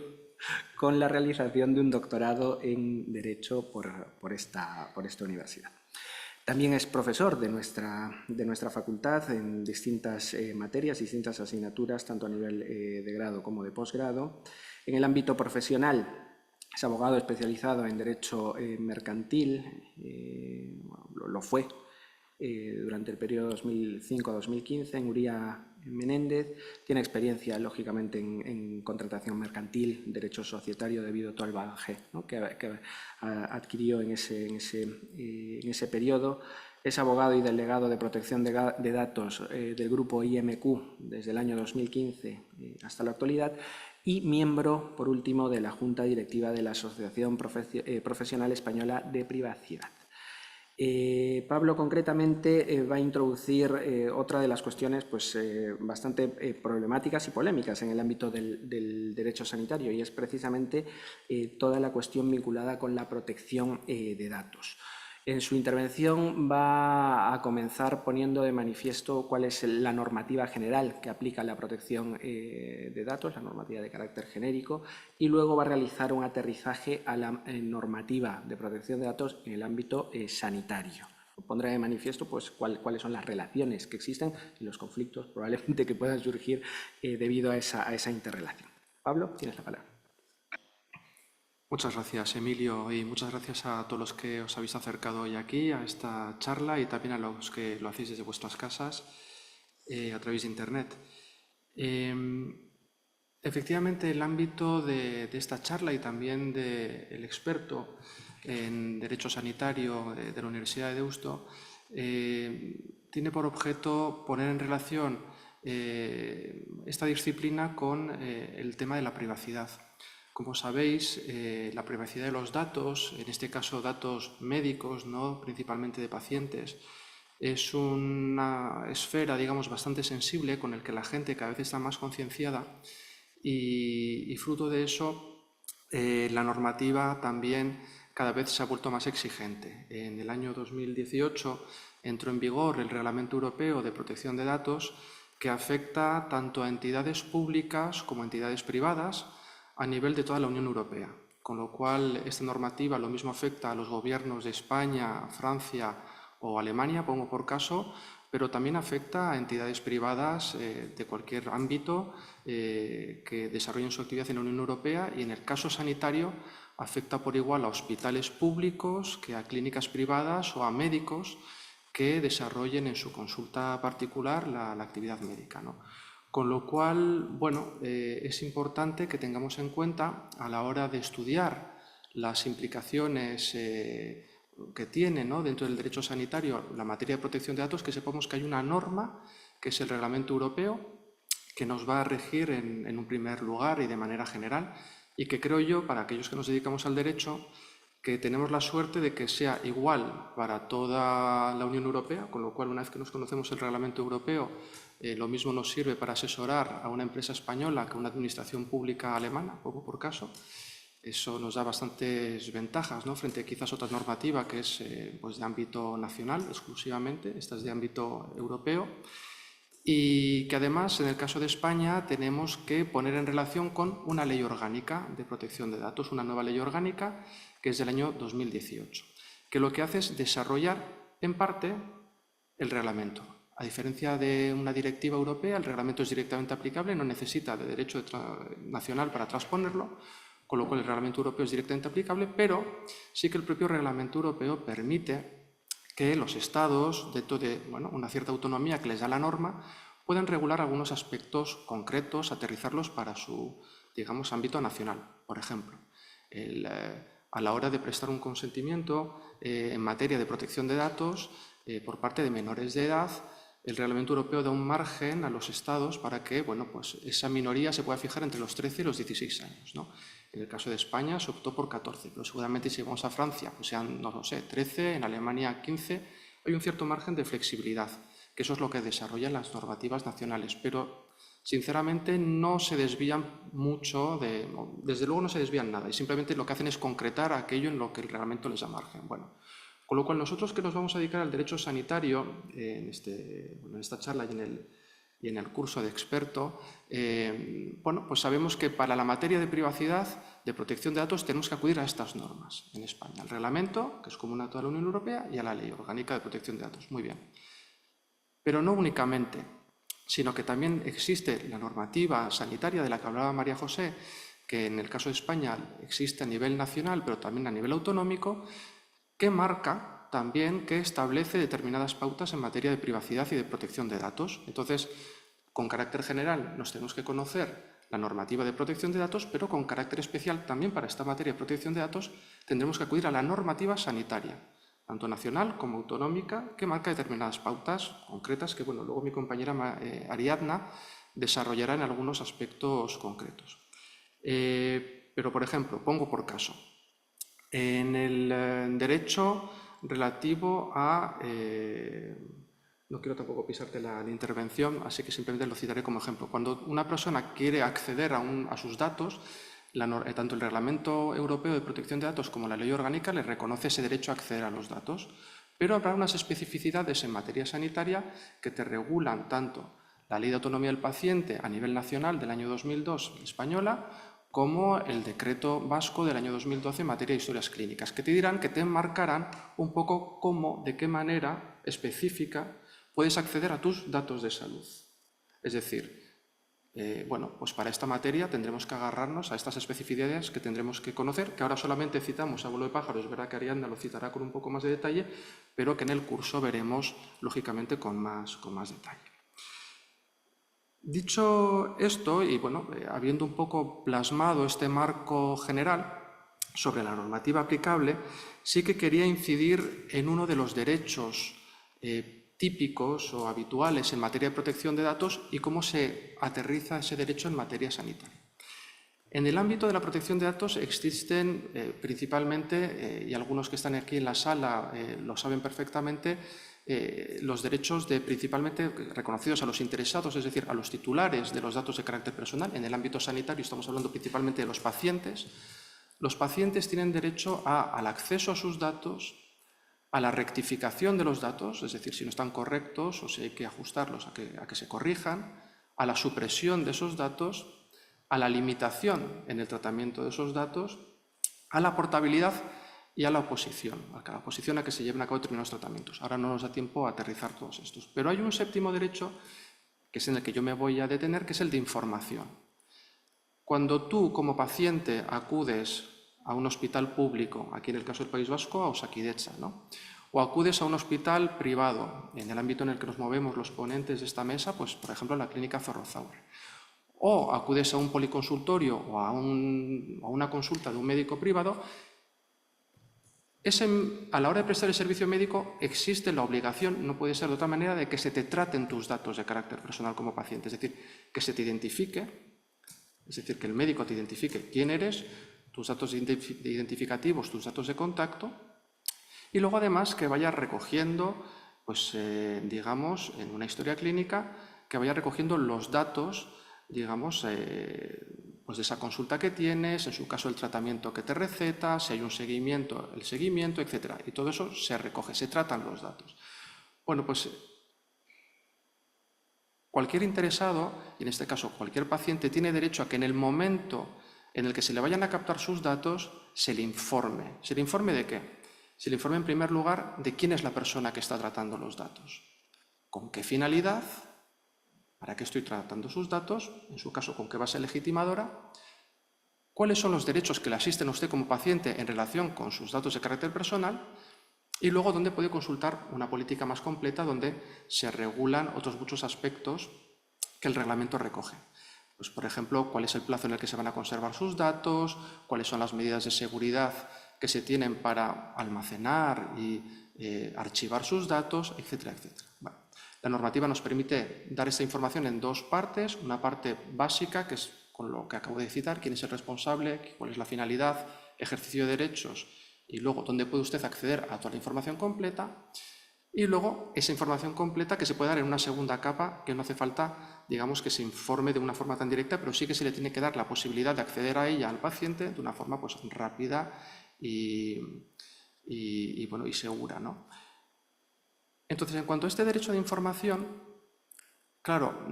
Speaker 1: con la realización de un doctorado en Derecho por esta universidad. También es profesor de nuestra facultad en distintas materias, distintas asignaturas, tanto a nivel de grado como de posgrado. En el ámbito profesional es abogado especializado en Derecho Mercantil, lo fue durante el periodo 2005-2015 en Uría Menéndez. Tiene experiencia, lógicamente, en contratación mercantil, derecho societario debido a todo el bagaje, ¿no?, que adquirió en ese periodo. Es abogado y delegado de protección de datos del grupo IMQ desde el año 2015 hasta la actualidad y miembro, por último, de la Junta Directiva de la Asociación Profesional Española de Privacidad. Pablo concretamente va a introducir otra de las cuestiones pues, bastante problemáticas y polémicas en el ámbito del derecho sanitario, y es precisamente toda la cuestión vinculada con la protección de datos. En su intervención va a comenzar poniendo de manifiesto cuál es la normativa general que aplica la protección de datos, la normativa de carácter genérico, y luego va a realizar un aterrizaje a la normativa de protección de datos en el ámbito sanitario. Pondrá de manifiesto pues, cuáles son las relaciones que existen y los conflictos probablemente que puedan surgir debido a esa interrelación. Pablo, tienes la palabra.
Speaker 4: Muchas gracias, Emilio, y muchas gracias a todos los que os habéis acercado hoy aquí a esta charla y también a los que lo hacéis desde vuestras casas a través de Internet. Efectivamente, el ámbito de esta charla y también del experto en Derecho Sanitario de la Universidad de Deusto tiene por objeto poner en relación esta disciplina con el tema de la privacidad. Como sabéis, la privacidad de los datos, en este caso datos médicos, no principalmente de pacientes, es una esfera, digamos, bastante sensible con el que la gente cada vez está más concienciada y fruto de eso la normativa también cada vez se ha vuelto más exigente. En el año 2018 entró en vigor el Reglamento Europeo de Protección de Datos, que afecta tanto a entidades públicas como a entidades privadas a nivel de toda la Unión Europea, con lo cual esta normativa lo mismo afecta a los gobiernos de España, Francia o Alemania, pongo por caso, pero también afecta a entidades privadas de cualquier ámbito que desarrollen su actividad en la Unión Europea, y en el caso sanitario afecta por igual a hospitales públicos que a clínicas privadas o a médicos que desarrollen en su consulta particular la actividad médica, ¿no? Con lo cual, bueno, es importante que tengamos en cuenta a la hora de estudiar las implicaciones que tiene, ¿no?, dentro del derecho sanitario la materia de protección de datos, que sepamos que hay una norma, que es el Reglamento Europeo, que nos va a regir en un primer lugar y de manera general, y que creo yo, para aquellos que nos dedicamos al derecho, que tenemos la suerte de que sea igual para toda la Unión Europea, con lo cual una vez que nos conocemos el Reglamento Europeo, lo mismo nos sirve para asesorar a una empresa española que a una administración pública alemana, poco por caso. Eso nos da bastantes ventajas, ¿no?, frente a quizás otra normativa que es pues de ámbito nacional exclusivamente, esta es de ámbito europeo. Y que además, en el caso de España, tenemos que poner en relación con una ley orgánica de protección de datos, una nueva ley orgánica que es del año 2018, que lo que hace es desarrollar en parte el reglamento. A diferencia de una directiva europea, el reglamento es directamente aplicable, no necesita de derecho nacional para transponerlo, con lo cual el reglamento europeo es directamente aplicable, pero sí que el propio reglamento europeo permite que los estados, dentro de una cierta autonomía que les da la norma, puedan regular algunos aspectos concretos, aterrizarlos para su, digamos, ámbito nacional. Por ejemplo, a la hora de prestar un consentimiento en materia de protección de datos por parte de menores de edad, el Reglamento Europeo da un margen a los estados para que pues esa minoría se pueda fijar entre los 13 y los 16 años, ¿no? En el caso de España se optó por 14, pero seguramente si vamos a Francia, pues sean, no lo sé, 13, en Alemania 15, hay un cierto margen de flexibilidad, que eso es lo que desarrollan las normativas nacionales, pero sinceramente no se desvían mucho, desde luego no se desvían nada, y simplemente lo que hacen es concretar aquello en lo que el reglamento les da margen. Bueno, con lo cual nosotros que nos vamos a dedicar al derecho sanitario, en esta charla y en el curso de experto, pues sabemos que para la materia de privacidad, de protección de datos, tenemos que acudir a estas normas en España. Al reglamento, que es común a toda la Unión Europea, y a la ley orgánica de protección de datos. Muy bien. Pero no únicamente, sino que también existe la normativa sanitaria de la que hablaba María José, que en el caso de España existe a nivel nacional, pero también a nivel autonómico, que marca también, que establece determinadas pautas en materia de privacidad y de protección de datos. Entonces, con carácter general nos tenemos que conocer la normativa de protección de datos, pero con carácter especial también para esta materia de protección de datos tendremos que acudir a la normativa sanitaria, tanto nacional como autonómica, que marca determinadas pautas concretas que luego mi compañera Ariadna desarrollará en algunos aspectos concretos. Pero, por ejemplo, pongo por caso, en el derecho relativo a... no quiero tampoco pisarte la intervención, así que simplemente lo citaré como ejemplo. Cuando una persona quiere acceder a sus datos, tanto el Reglamento Europeo de Protección de Datos como la Ley Orgánica le reconoce ese derecho a acceder a los datos, pero habrá unas especificidades en materia sanitaria que te regulan tanto la Ley de Autonomía del Paciente a nivel nacional del año 2002 española, como el Decreto Vasco del año 2012 en materia de historias clínicas, que te dirán, que te enmarcarán un poco cómo, de qué manera específica puedes acceder a tus datos de salud. Es decir, bueno, pues para esta materia tendremos que agarrarnos a estas especificidades que tendremos que conocer, que ahora solamente citamos a vuelo de pájaro. Es verdad que Ariadna lo citará con un poco más de detalle, pero que en el curso veremos, lógicamente, con más detalle. Dicho esto, y bueno, habiendo un poco plasmado este marco general sobre la normativa aplicable, sí que quería incidir en uno de los derechos típicos o habituales en materia de protección de datos y cómo se aterriza ese derecho en materia sanitaria. En el ámbito de la protección de datos existen principalmente, y algunos que están aquí en la sala lo saben perfectamente, los derechos principalmente reconocidos a los interesados, es decir, a los titulares de los datos de carácter personal. En el ámbito sanitario estamos hablando principalmente de los pacientes. Los pacientes tienen derecho al acceso a sus datos, a la rectificación de los datos, es decir, si no están correctos o si hay que ajustarlos a que se corrijan, a la supresión de esos datos, a la limitación en el tratamiento de esos datos, a la portabilidad y a la oposición, a que se lleven a cabo determinados tratamientos. Ahora no nos da tiempo a aterrizar todos estos. Pero hay un séptimo derecho, que es en el que yo me voy a detener, que es el de información. Cuando tú, como paciente, acudes a un hospital público, aquí en el caso del País Vasco, a Osakidetza, ¿no? O acudes a un hospital privado, en el ámbito en el que nos movemos los ponentes de esta mesa, pues por ejemplo la clínica Zorrozaur. O acudes a un policonsultorio o a una consulta de un médico privado, a la hora de prestar el servicio médico existe la obligación, no puede ser de otra manera, de que se te traten tus datos de carácter personal como paciente, es decir, que se te identifique, es decir, que el médico te identifique quién eres, tus datos identificativos, tus datos de contacto, y luego además que vaya recogiendo, pues digamos, en una historia clínica, que vaya recogiendo los datos, digamos, pues de esa consulta que tienes, en su caso el tratamiento que te receta, si hay un seguimiento, el seguimiento, etc. Y todo eso se recoge, se tratan los datos. Bueno, pues cualquier interesado, y en este caso cualquier paciente, tiene derecho a que en el momento en el que se le vayan a captar sus datos, se le informe. ¿Se le informe de qué? Se le informe en primer lugar de quién es la persona que está tratando los datos, con qué finalidad, para qué estoy tratando sus datos, en su caso con qué base legitimadora, cuáles son los derechos que le asisten a usted como paciente en relación con sus datos de carácter personal, y luego dónde puede consultar una política más completa donde se regulan otros muchos aspectos que el reglamento recoge. Pues, por ejemplo, cuál es el plazo en el que se van a conservar sus datos, cuáles son las medidas de seguridad que se tienen para almacenar y archivar sus datos, etcétera, etcétera. Bueno, la normativa nos permite dar esta información en dos partes, una parte básica, que es con lo que acabo de citar, quién es el responsable, cuál es la finalidad, ejercicio de derechos, y luego dónde puede usted acceder a toda la información completa, y luego esa información completa que se puede dar en una segunda capa, que no hace falta, digamos, que se informe de una forma tan directa, pero sí que se le tiene que dar la posibilidad de acceder a ella al paciente de una forma pues rápida y segura, ¿no? Entonces, en cuanto a este derecho de información, claro,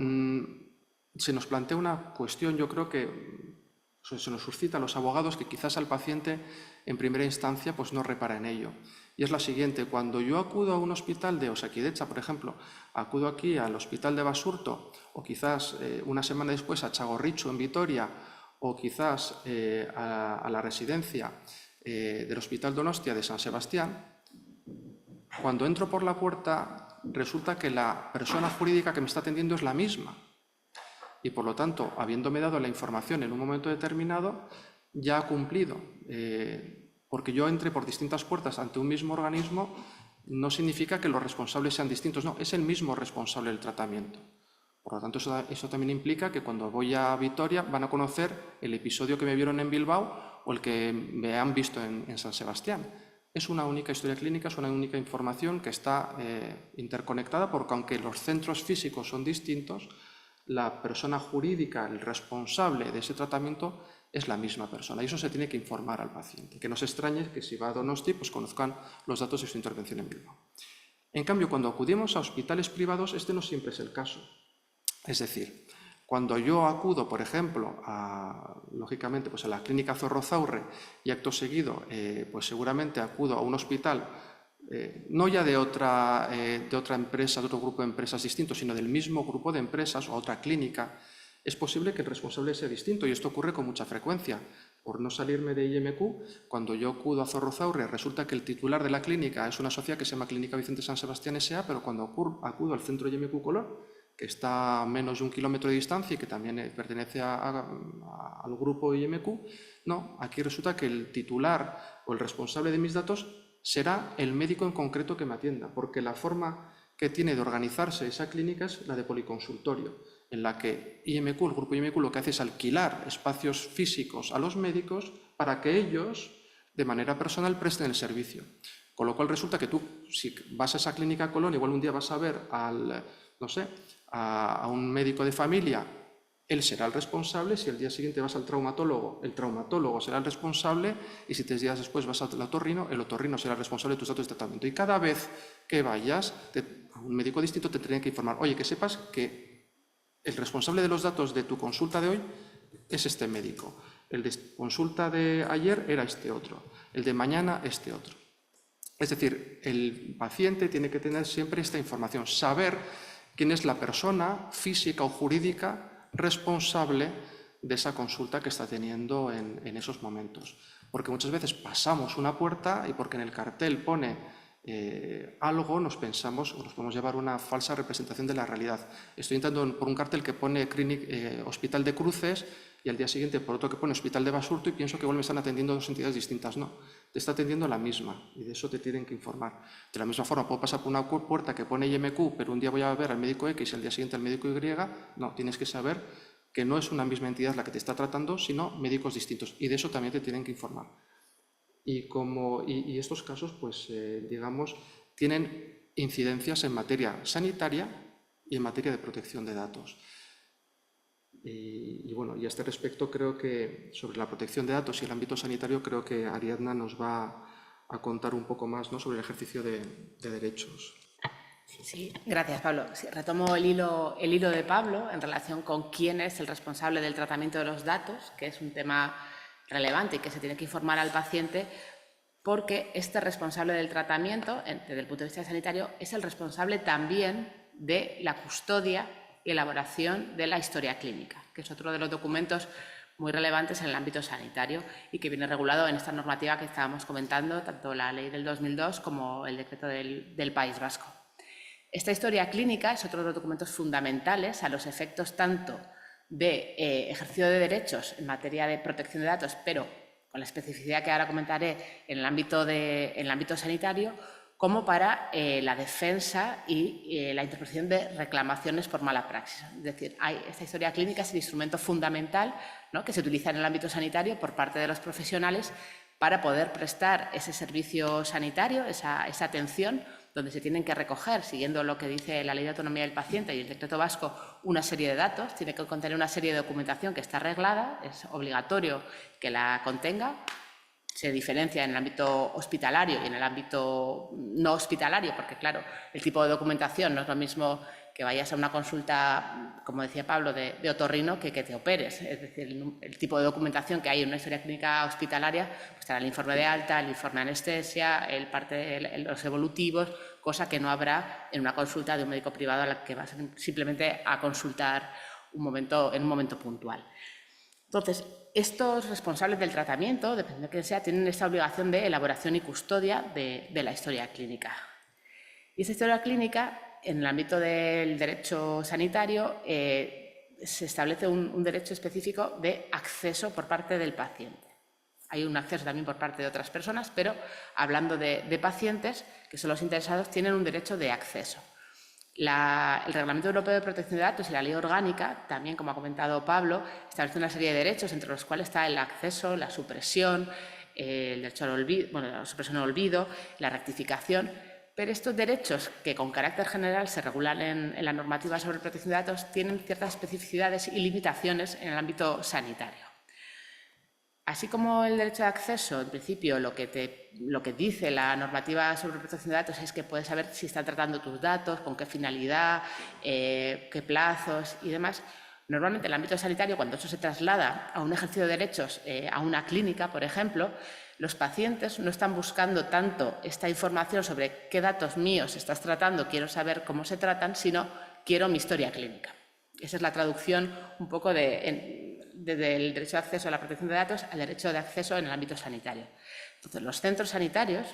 Speaker 4: se nos plantea una cuestión, yo creo que se nos suscita a los abogados, que quizás al paciente en primera instancia pues no repara en ello. Y es la siguiente: cuando yo acudo a un hospital de Osakidetza, por ejemplo, acudo aquí al hospital de Basurto, o quizás una semana después a Txagorritxu en Vitoria, o quizás a la residencia del Hospital Donostia de San Sebastián, cuando entro por la puerta resulta que la persona jurídica que me está atendiendo es la misma. Y por lo tanto, habiéndome dado la información en un momento determinado, ya ha cumplido. Porque yo entre por distintas puertas ante un mismo organismo no significa que los responsables sean distintos, no, es el mismo responsable del tratamiento. Por lo tanto, eso también implica que cuando voy a Vitoria van a conocer el episodio que me vieron en Bilbao o el que me han visto en San Sebastián. Es una única historia clínica, es una única información que está interconectada, porque aunque los centros físicos son distintos, la persona jurídica, el responsable de ese tratamiento, es la misma persona. Y eso se tiene que informar al paciente. Que no se extrañe que si va a Donosti, pues conozcan los datos de su intervención en Bilbao. En cambio, cuando acudimos a hospitales privados, este no siempre es el caso. Es decir, cuando yo acudo, por ejemplo, lógicamente, pues a la clínica Zorrozaurre y acto seguido, pues seguramente acudo a un hospital, no ya de otra empresa, de otro grupo de empresas distintos, sino del mismo grupo de empresas o a otra clínica, es posible que el responsable sea distinto, y esto ocurre con mucha frecuencia. Por no salirme de IMQ, cuando yo acudo a Zorrozaurre, resulta que el titular de la clínica es una sociedad que se llama Clínica Vicente San Sebastián S.A., pero cuando acudo al centro IMQ Color, que está a menos de 1 kilómetro de distancia y que también pertenece al grupo IMQ, no, aquí resulta que el titular o el responsable de mis datos será el médico en concreto que me atienda, porque la forma que tiene de organizarse esa clínica es la de policonsultorio, en la que IMQ, el grupo IMQ, lo que hace es alquilar espacios físicos a los médicos para que ellos, de manera personal, presten el servicio. Con lo cual resulta que tú, si vas a esa clínica Colón, igual un día vas a ver a un médico de familia, él será el responsable. Si el día siguiente vas al traumatólogo, el traumatólogo será el responsable, y si 3 días después vas al otorrino, el otorrino será el responsable de tus datos de tratamiento. Y cada vez que vayas a un médico distinto te tendrían que informar: oye, que sepas que el responsable de los datos de tu consulta de hoy es este médico, el de consulta de ayer era este otro, el de mañana este otro. Es decir, el paciente tiene que tener siempre esta información, saber quién es la persona física o jurídica responsable de esa consulta que está teniendo en esos momentos. Porque muchas veces pasamos una puerta y porque en el cartel pone algo, nos pensamos o nos podemos llevar una falsa representación de la realidad. Estoy entrando por un cartel que pone Hospital de Cruces y al día siguiente por otro que pone Hospital de Basurto y pienso que igual me están atendiendo 2 entidades distintas. No, te está atendiendo la misma y de eso te tienen que informar. De la misma forma, puedo pasar por una puerta que pone IMQ, pero un día voy a ver al médico X y al día siguiente al médico Y. No, tienes que saber que no es una misma entidad la que te está tratando, sino médicos distintos, y de eso también te tienen que informar. Y estos casos, pues, digamos, tienen incidencias en materia sanitaria y en materia de protección de datos. Y bueno, y a este respecto creo que sobre la protección de datos y el ámbito sanitario, creo que Ariadna nos va a contar un poco más, ¿no?, sobre el ejercicio de derechos.
Speaker 3: Sí, gracias, Pablo. Sí, retomo el hilo de Pablo en relación con quién es el responsable del tratamiento de los datos, que es un tema relevante y que se tiene que informar al paciente, porque este responsable del tratamiento, desde el punto de vista sanitario, es el responsable también de la custodia y elaboración de la historia clínica, que es otro de los documentos muy relevantes en el ámbito sanitario y que viene regulado en esta normativa que estábamos comentando, tanto la ley del 2002 como el decreto del País Vasco. Esta historia clínica es otro de los documentos fundamentales a los efectos tanto de ejercicio de derechos en materia de protección de datos, pero con la especificidad que ahora comentaré en el ámbito sanitario, como para la defensa y la interpretación de reclamaciones por mala praxis. Es decir, esta historia clínica es el instrumento fundamental, ¿no?, que se utiliza en el ámbito sanitario por parte de los profesionales para poder prestar ese servicio sanitario, esa atención, donde se tienen que recoger, siguiendo lo que dice la Ley de Autonomía del Paciente y el Decreto Vasco, una serie de datos, tiene que contener una serie de documentación que está reglada, es obligatorio que la contenga. Se diferencia en el ámbito hospitalario y en el ámbito no hospitalario, porque, claro, el tipo de documentación no es lo mismo que vayas a una consulta, como decía Pablo, de otorrino que te operes. Es decir, el tipo de documentación que hay en una historia clínica hospitalaria, pues estará el informe de alta, el informe de anestesia, los evolutivos, cosa que no habrá en una consulta de un médico privado a la que vas simplemente a consultar en un momento puntual. Entonces, estos responsables del tratamiento, dependiendo de quién sea, tienen esta obligación de elaboración y custodia de la historia clínica. Y esa historia clínica, en el ámbito del derecho sanitario, se establece un derecho específico de acceso por parte del paciente. Hay un acceso también por parte de otras personas, pero hablando de pacientes, que son los interesados, tienen un derecho de acceso. El Reglamento Europeo de Protección de Datos y la Ley Orgánica, también, como ha comentado Pablo, establece una serie de derechos, entre los cuales está el acceso, la supresión, el derecho al olvido, bueno, la supresión al olvido, la rectificación. Pero estos derechos, que con carácter general se regulan en la normativa sobre protección de datos, tienen ciertas especificidades y limitaciones en el ámbito sanitario. Así como el derecho de acceso, en principio, lo que dice la normativa sobre protección de datos es que puedes saber si están tratando tus datos, con qué finalidad, qué plazos y demás. Normalmente, en el ámbito sanitario, cuando eso se traslada a un ejercicio de derechos, a una clínica, por ejemplo, los pacientes no están buscando tanto esta información sobre qué datos míos estás tratando, quiero saber cómo se tratan, sino quiero mi historia clínica. Esa es la traducción un poco desde el derecho de acceso a la protección de datos al derecho de acceso en el ámbito sanitario. Entonces, los centros sanitarios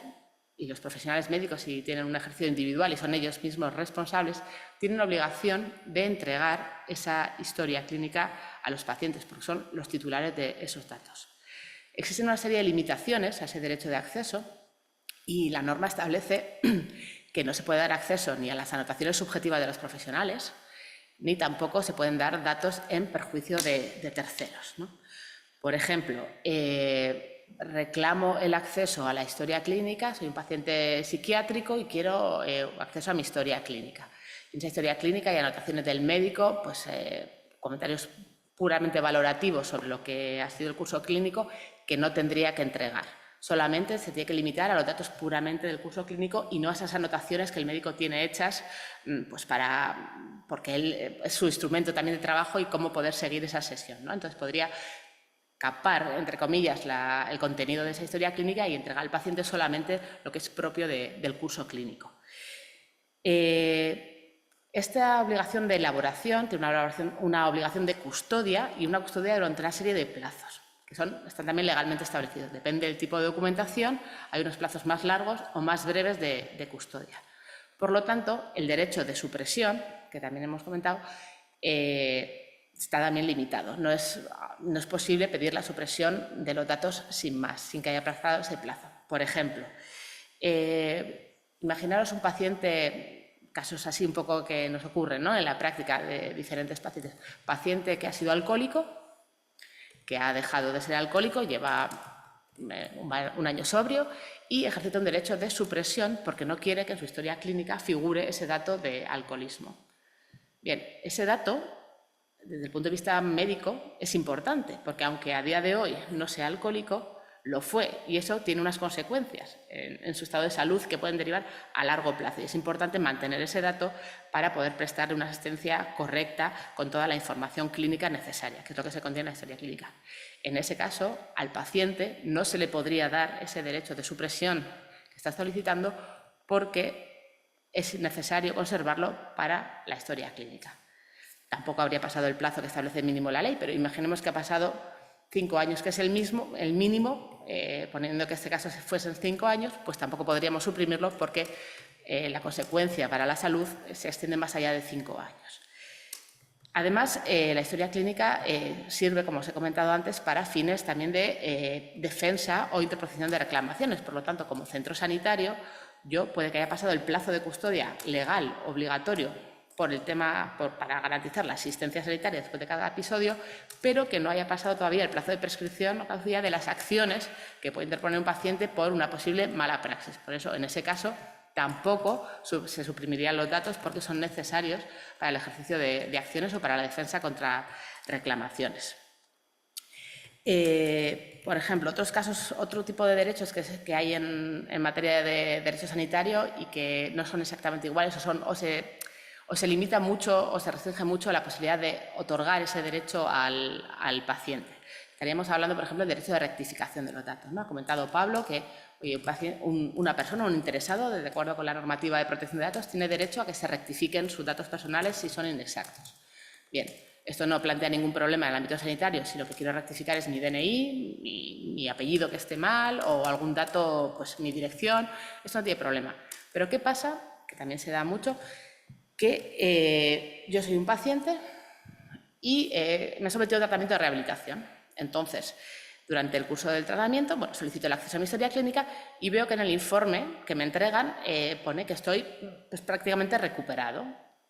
Speaker 3: y los profesionales médicos, si tienen un ejercicio individual y son ellos mismos responsables, tienen obligación de entregar esa historia clínica a los pacientes, porque son los titulares de esos datos. Existen una serie de limitaciones a ese derecho de acceso y la norma establece que no se puede dar acceso ni a las anotaciones subjetivas de los profesionales, ni tampoco se pueden dar datos en perjuicio de terceros, ¿no? Por ejemplo, reclamo el acceso a la historia clínica, soy un paciente psiquiátrico y quiero acceso a mi historia clínica. En esa historia clínica hay anotaciones del médico, pues, comentarios puramente valorativos sobre lo que ha sido el curso clínico que no tendría que entregar. Solamente se tiene que limitar a los datos puramente del curso clínico y no a esas anotaciones que el médico tiene hechas, pues porque él es su instrumento también de trabajo y cómo poder seguir esa sesión, ¿no? Entonces podría capar, entre comillas, el contenido de esa historia clínica y entregar al paciente solamente lo que es propio del curso clínico. Esta obligación de elaboración tiene una obligación de custodia y una custodia durante una serie de plazos, que están también legalmente establecidos. Depende del tipo de documentación, hay unos plazos más largos o más breves de custodia. Por lo tanto, el derecho de supresión, que también hemos comentado, está también limitado. No es posible pedir la supresión de los datos sin más, sin que haya pasado ese plazo. Por ejemplo, imaginaros un paciente, casos así un poco que nos ocurren, ¿no?, en la práctica de diferentes pacientes. Paciente que ha sido alcohólico, que ha dejado de ser alcohólico, lleva un año sobrio y ejercita un derecho de supresión porque no quiere que en su historia clínica figure ese dato de alcoholismo. Bien, ese dato, desde el punto de vista médico, es importante porque aunque a día de hoy no sea alcohólico, lo fue y eso tiene unas consecuencias en su estado de salud que pueden derivar a largo plazo. Y es importante mantener ese dato para poder prestarle una asistencia correcta con toda la información clínica necesaria, que es lo que se contiene en la historia clínica. En ese caso, al paciente no se le podría dar ese derecho de supresión que está solicitando porque es necesario conservarlo para la historia clínica. Tampoco habría pasado el plazo que establece mínimo la ley, pero imaginemos que ha pasado 5 años, que es el mínimo, poniendo que en este caso fuesen 5 años, pues tampoco podríamos suprimirlo porque la consecuencia para la salud se extiende más allá de 5 años. Además, la historia clínica sirve, como os he comentado antes, para fines también de defensa o interposición de reclamaciones. Por lo tanto, como centro sanitario, yo puede que haya pasado el plazo de custodia legal obligatorio para garantizar la asistencia sanitaria después de cada episodio, pero que no haya pasado todavía el plazo de prescripción o caducidad de las acciones que puede interponer un paciente por una posible mala praxis. Por eso, en ese caso, tampoco se suprimirían los datos porque son necesarios para el ejercicio de acciones o para la defensa contra reclamaciones. Por ejemplo, otro tipo de derechos que hay en materia de derecho sanitario y que no son exactamente iguales o se limita mucho o se restringe mucho la posibilidad de otorgar ese derecho al paciente. Estaríamos hablando, por ejemplo, del derecho de rectificación de los datos, ¿no? Ha comentado Pablo que una persona, un interesado, de acuerdo con la normativa de protección de datos, tiene derecho a que se rectifiquen sus datos personales si son inexactos. Bien, esto no plantea ningún problema en el ámbito sanitario si lo que quiero rectificar es mi DNI, mi apellido que esté mal o algún dato, pues mi dirección, esto no tiene problema. Pero ¿qué pasa? Que también se da mucho que yo soy un paciente y me he sometido a tratamiento de rehabilitación. Entonces, durante el curso del tratamiento, solicito el acceso a mi historia clínica y veo que en el informe que me entregan pone que estoy pues, prácticamente recuperado.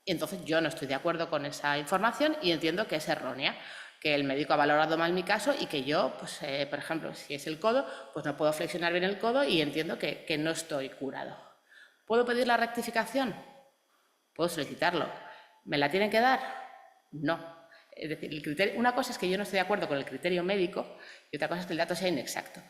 Speaker 3: Y entonces yo no estoy de acuerdo con esa información y entiendo que es errónea, que el médico ha valorado mal mi caso y que yo, pues, por ejemplo, si es el codo, pues no puedo flexionar bien el codo y entiendo que no estoy curado. ¿Puedo pedir la rectificación? Puedo solicitarlo. ¿Me la tienen que dar? No. Es decir, una cosa es que yo no estoy de acuerdo con el criterio médico y otra cosa es que el dato sea inexacto.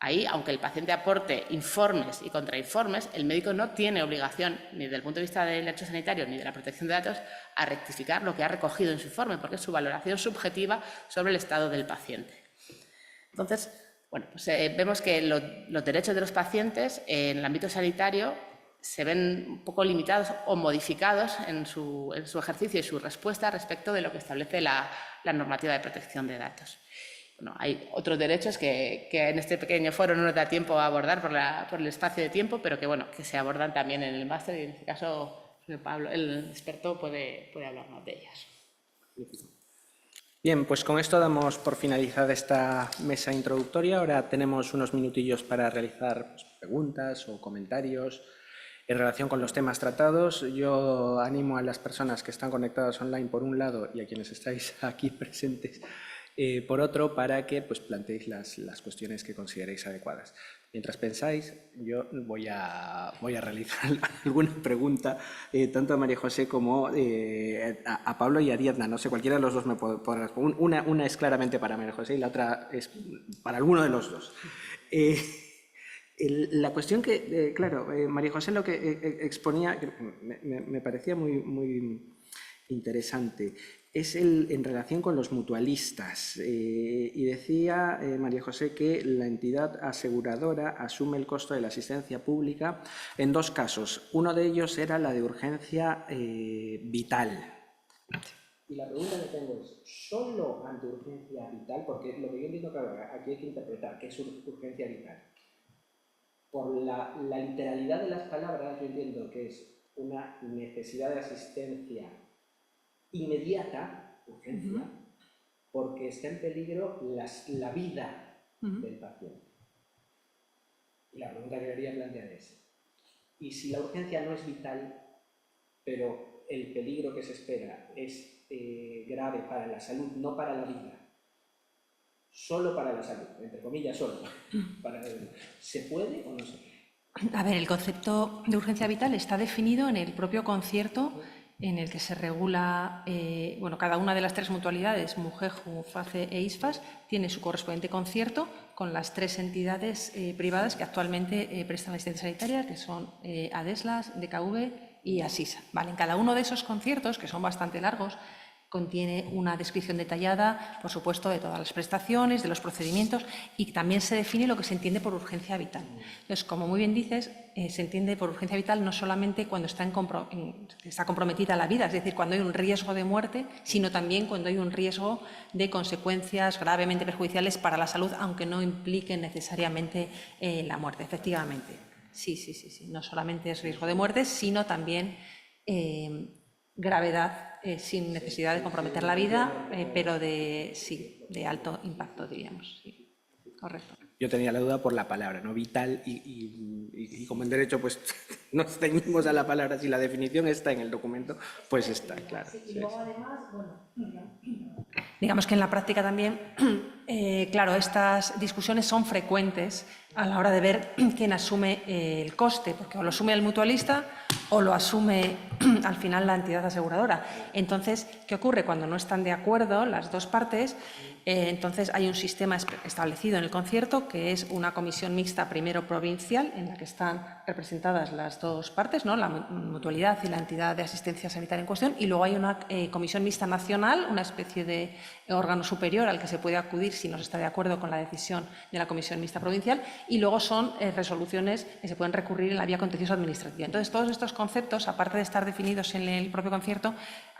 Speaker 3: Ahí, aunque el paciente aporte informes y contrainformes, el médico no tiene obligación, ni desde el punto de vista del derecho sanitario ni de la protección de datos, a rectificar lo que ha recogido en su informe, porque es su valoración subjetiva sobre el estado del paciente. Entonces, bueno, pues, vemos que los derechos de los pacientes en el ámbito sanitario se ven un poco limitados o modificados en su ejercicio y su respuesta respecto de lo que establece la normativa de protección de datos. Bueno, hay otros derechos que en este pequeño foro no nos da tiempo a abordar por el espacio de tiempo, pero que, bueno, que se abordan también en el máster y en este caso Pablo, el experto, puede hablarnos de ellas.
Speaker 1: Bien, pues con esto damos por finalizada esta mesa introductoria. Ahora tenemos unos minutillos para realizar, pues, preguntas o comentarios en relación con los temas tratados. Yo animo a las personas que están conectadas online por un lado y a quienes estáis aquí presentes por otro, para que, pues, planteéis las cuestiones que consideréis adecuadas. Mientras pensáis, yo voy a realizar alguna pregunta tanto a María José como a Pablo y a Ariadna. No sé, cualquiera de los dos me podrá responder. Una es claramente para María José y la otra es para alguno de los dos. La cuestión que, claro, María José lo que exponía, que me parecía muy interesante, es en relación con los mutualistas. Y decía María José que la entidad aseguradora asume el costo de la asistencia pública en dos casos. Uno de ellos era la de urgencia vital. Y la pregunta que tengo es, ¿solo ante urgencia vital? Porque lo que yo entiendo, claro, aquí hay que interpretar qué es urgencia vital. Por la literalidad de las palabras, yo entiendo que es una necesidad de asistencia inmediata, urgencia, porque está en peligro la vida del paciente. Y la pregunta que quería plantear es, ¿y si la urgencia no es vital, pero el peligro que se espera es grave para la salud, no para la vida? Solo para la salud, entre comillas, solo. ¿Se puede o no se puede?
Speaker 2: A ver, el concepto de urgencia vital está definido en el propio concierto en el que se regula, bueno, cada una de las tres mutualidades, MUGEJU, FACE e ISFAS, tiene su correspondiente concierto con las tres entidades privadas que actualmente prestan la asistencia sanitaria, que son ADESLAS, DKV y ASISA. ¿Vale? En cada uno de esos conciertos, que son bastante largos, contiene una descripción detallada, por supuesto, de todas las prestaciones, de los procedimientos, y también se define lo que se entiende por urgencia vital. Entonces, como muy bien dices, se entiende por urgencia vital no solamente cuando está comprometida la vida, es decir, cuando hay un riesgo de muerte, sino también cuando hay un riesgo de consecuencias gravemente perjudiciales para la salud, aunque no impliquen necesariamente la muerte. Efectivamente, sí. No solamente es riesgo de muerte, sino también gravedad sin necesidad de comprometer la vida, pero de alto impacto, diríamos. Sí, correcto.
Speaker 1: Yo tenía la duda por la palabra, ¿no? Vital, y como en derecho, pues nos ceñimos a la palabra. Si la definición está en el documento, pues está, claro.
Speaker 2: Y luego, además, digamos que en la práctica también, claro, estas discusiones son frecuentes a la hora de ver quién asume el coste, porque o lo asume el mutualista o lo asume al final la entidad aseguradora. Entonces, ¿qué ocurre? Cuando no están de acuerdo las dos partes, entonces hay un sistema establecido en el concierto que es una comisión mixta primero provincial en la que están representadas las dos partes, ¿no? La mutualidad y la entidad de asistencia sanitaria en cuestión, y luego hay una comisión mixta nacional, una especie de órgano superior al que se puede acudir si no se está de acuerdo con la decisión de la comisión mixta provincial, y luego son resoluciones que se pueden recurrir en la vía contencioso administrativa. Entonces, todos estos conceptos, aparte de estar definidos en el propio concierto,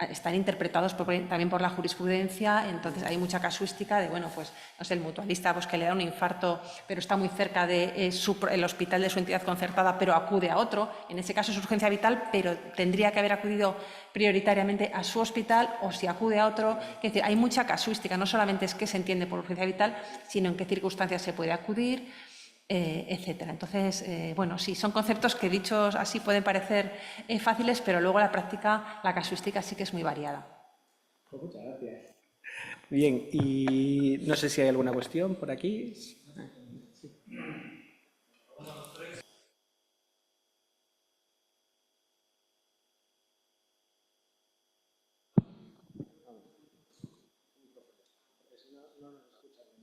Speaker 2: están interpretados también por la jurisprudencia. Entonces, hay mucha casuística de, bueno, pues, no sé, el mutualista pues, que le da un infarto, pero está muy cerca del hospital de su entidad concertada, pero acude a otro. En ese caso es urgencia vital, pero tendría que haber acudido prioritariamente a su hospital, o si acude a otro. Es decir, hay mucha casuística. No solamente es qué se entiende por urgencia vital, sino en qué circunstancias se puede acudir. etcétera. Entonces, bueno, sí, son conceptos que dichos así pueden parecer fáciles, pero luego la práctica, la casuística sí que es muy variada.
Speaker 1: Pues muchas gracias. Bien, y no sé si hay alguna cuestión por aquí.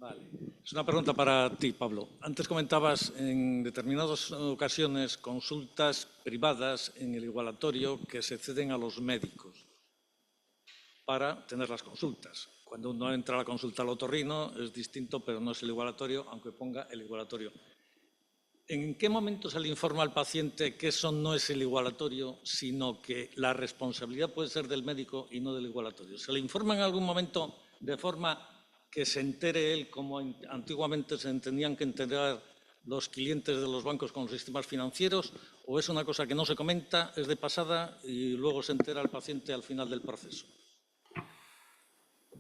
Speaker 5: Vale. Es una pregunta para ti, Pablo. Antes comentabas en determinadas ocasiones consultas privadas en el igualatorio que se ceden a los médicos para tener las consultas. Cuando uno entra a la consulta al otorrino es distinto, pero no es el igualatorio, aunque ponga el igualatorio. ¿En qué momento se le informa al paciente que eso no es el igualatorio, sino que la responsabilidad puede ser del médico y no del igualatorio? ¿Se le informa en algún momento de forma que se entere él, como antiguamente se tenían que enterar los clientes de los bancos con los sistemas financieros, o es una cosa que no se comenta, es de pasada y luego se entera el paciente al final del proceso?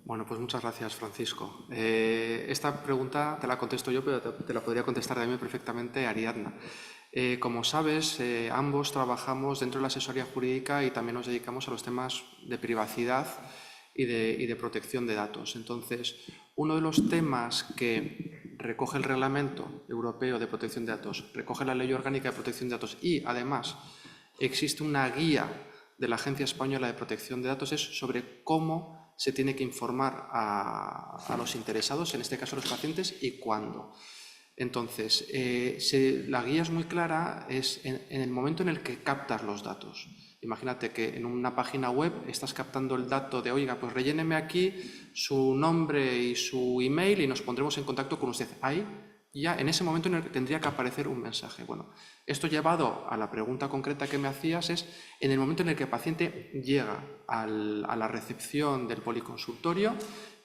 Speaker 4: Bueno, pues muchas gracias, Francisco. Esta pregunta te la contesto yo, pero te la podría contestar también perfectamente Ariadna. Como sabes, ambos trabajamos dentro de la asesoría jurídica y también nos dedicamos a los temas de privacidad y de protección de datos. Entonces, uno de los temas que recoge el Reglamento Europeo de Protección de Datos, recoge la Ley Orgánica de Protección de Datos y, además, existe una guía de la Agencia Española de Protección de Datos, es sobre cómo se tiene que informar a los interesados, en este caso a los pacientes, y cuándo. Entonces, la guía es muy clara, es en el momento en el que captas los datos. Imagínate que en una página web estás captando el dato de, oiga, pues relléneme aquí su nombre y su email y nos pondremos en contacto con usted. Ahí, ya en ese momento en el que tendría que aparecer un mensaje. Bueno, esto llevado a la pregunta concreta que me hacías es en el momento en el que el paciente llega a la recepción del policonsultorio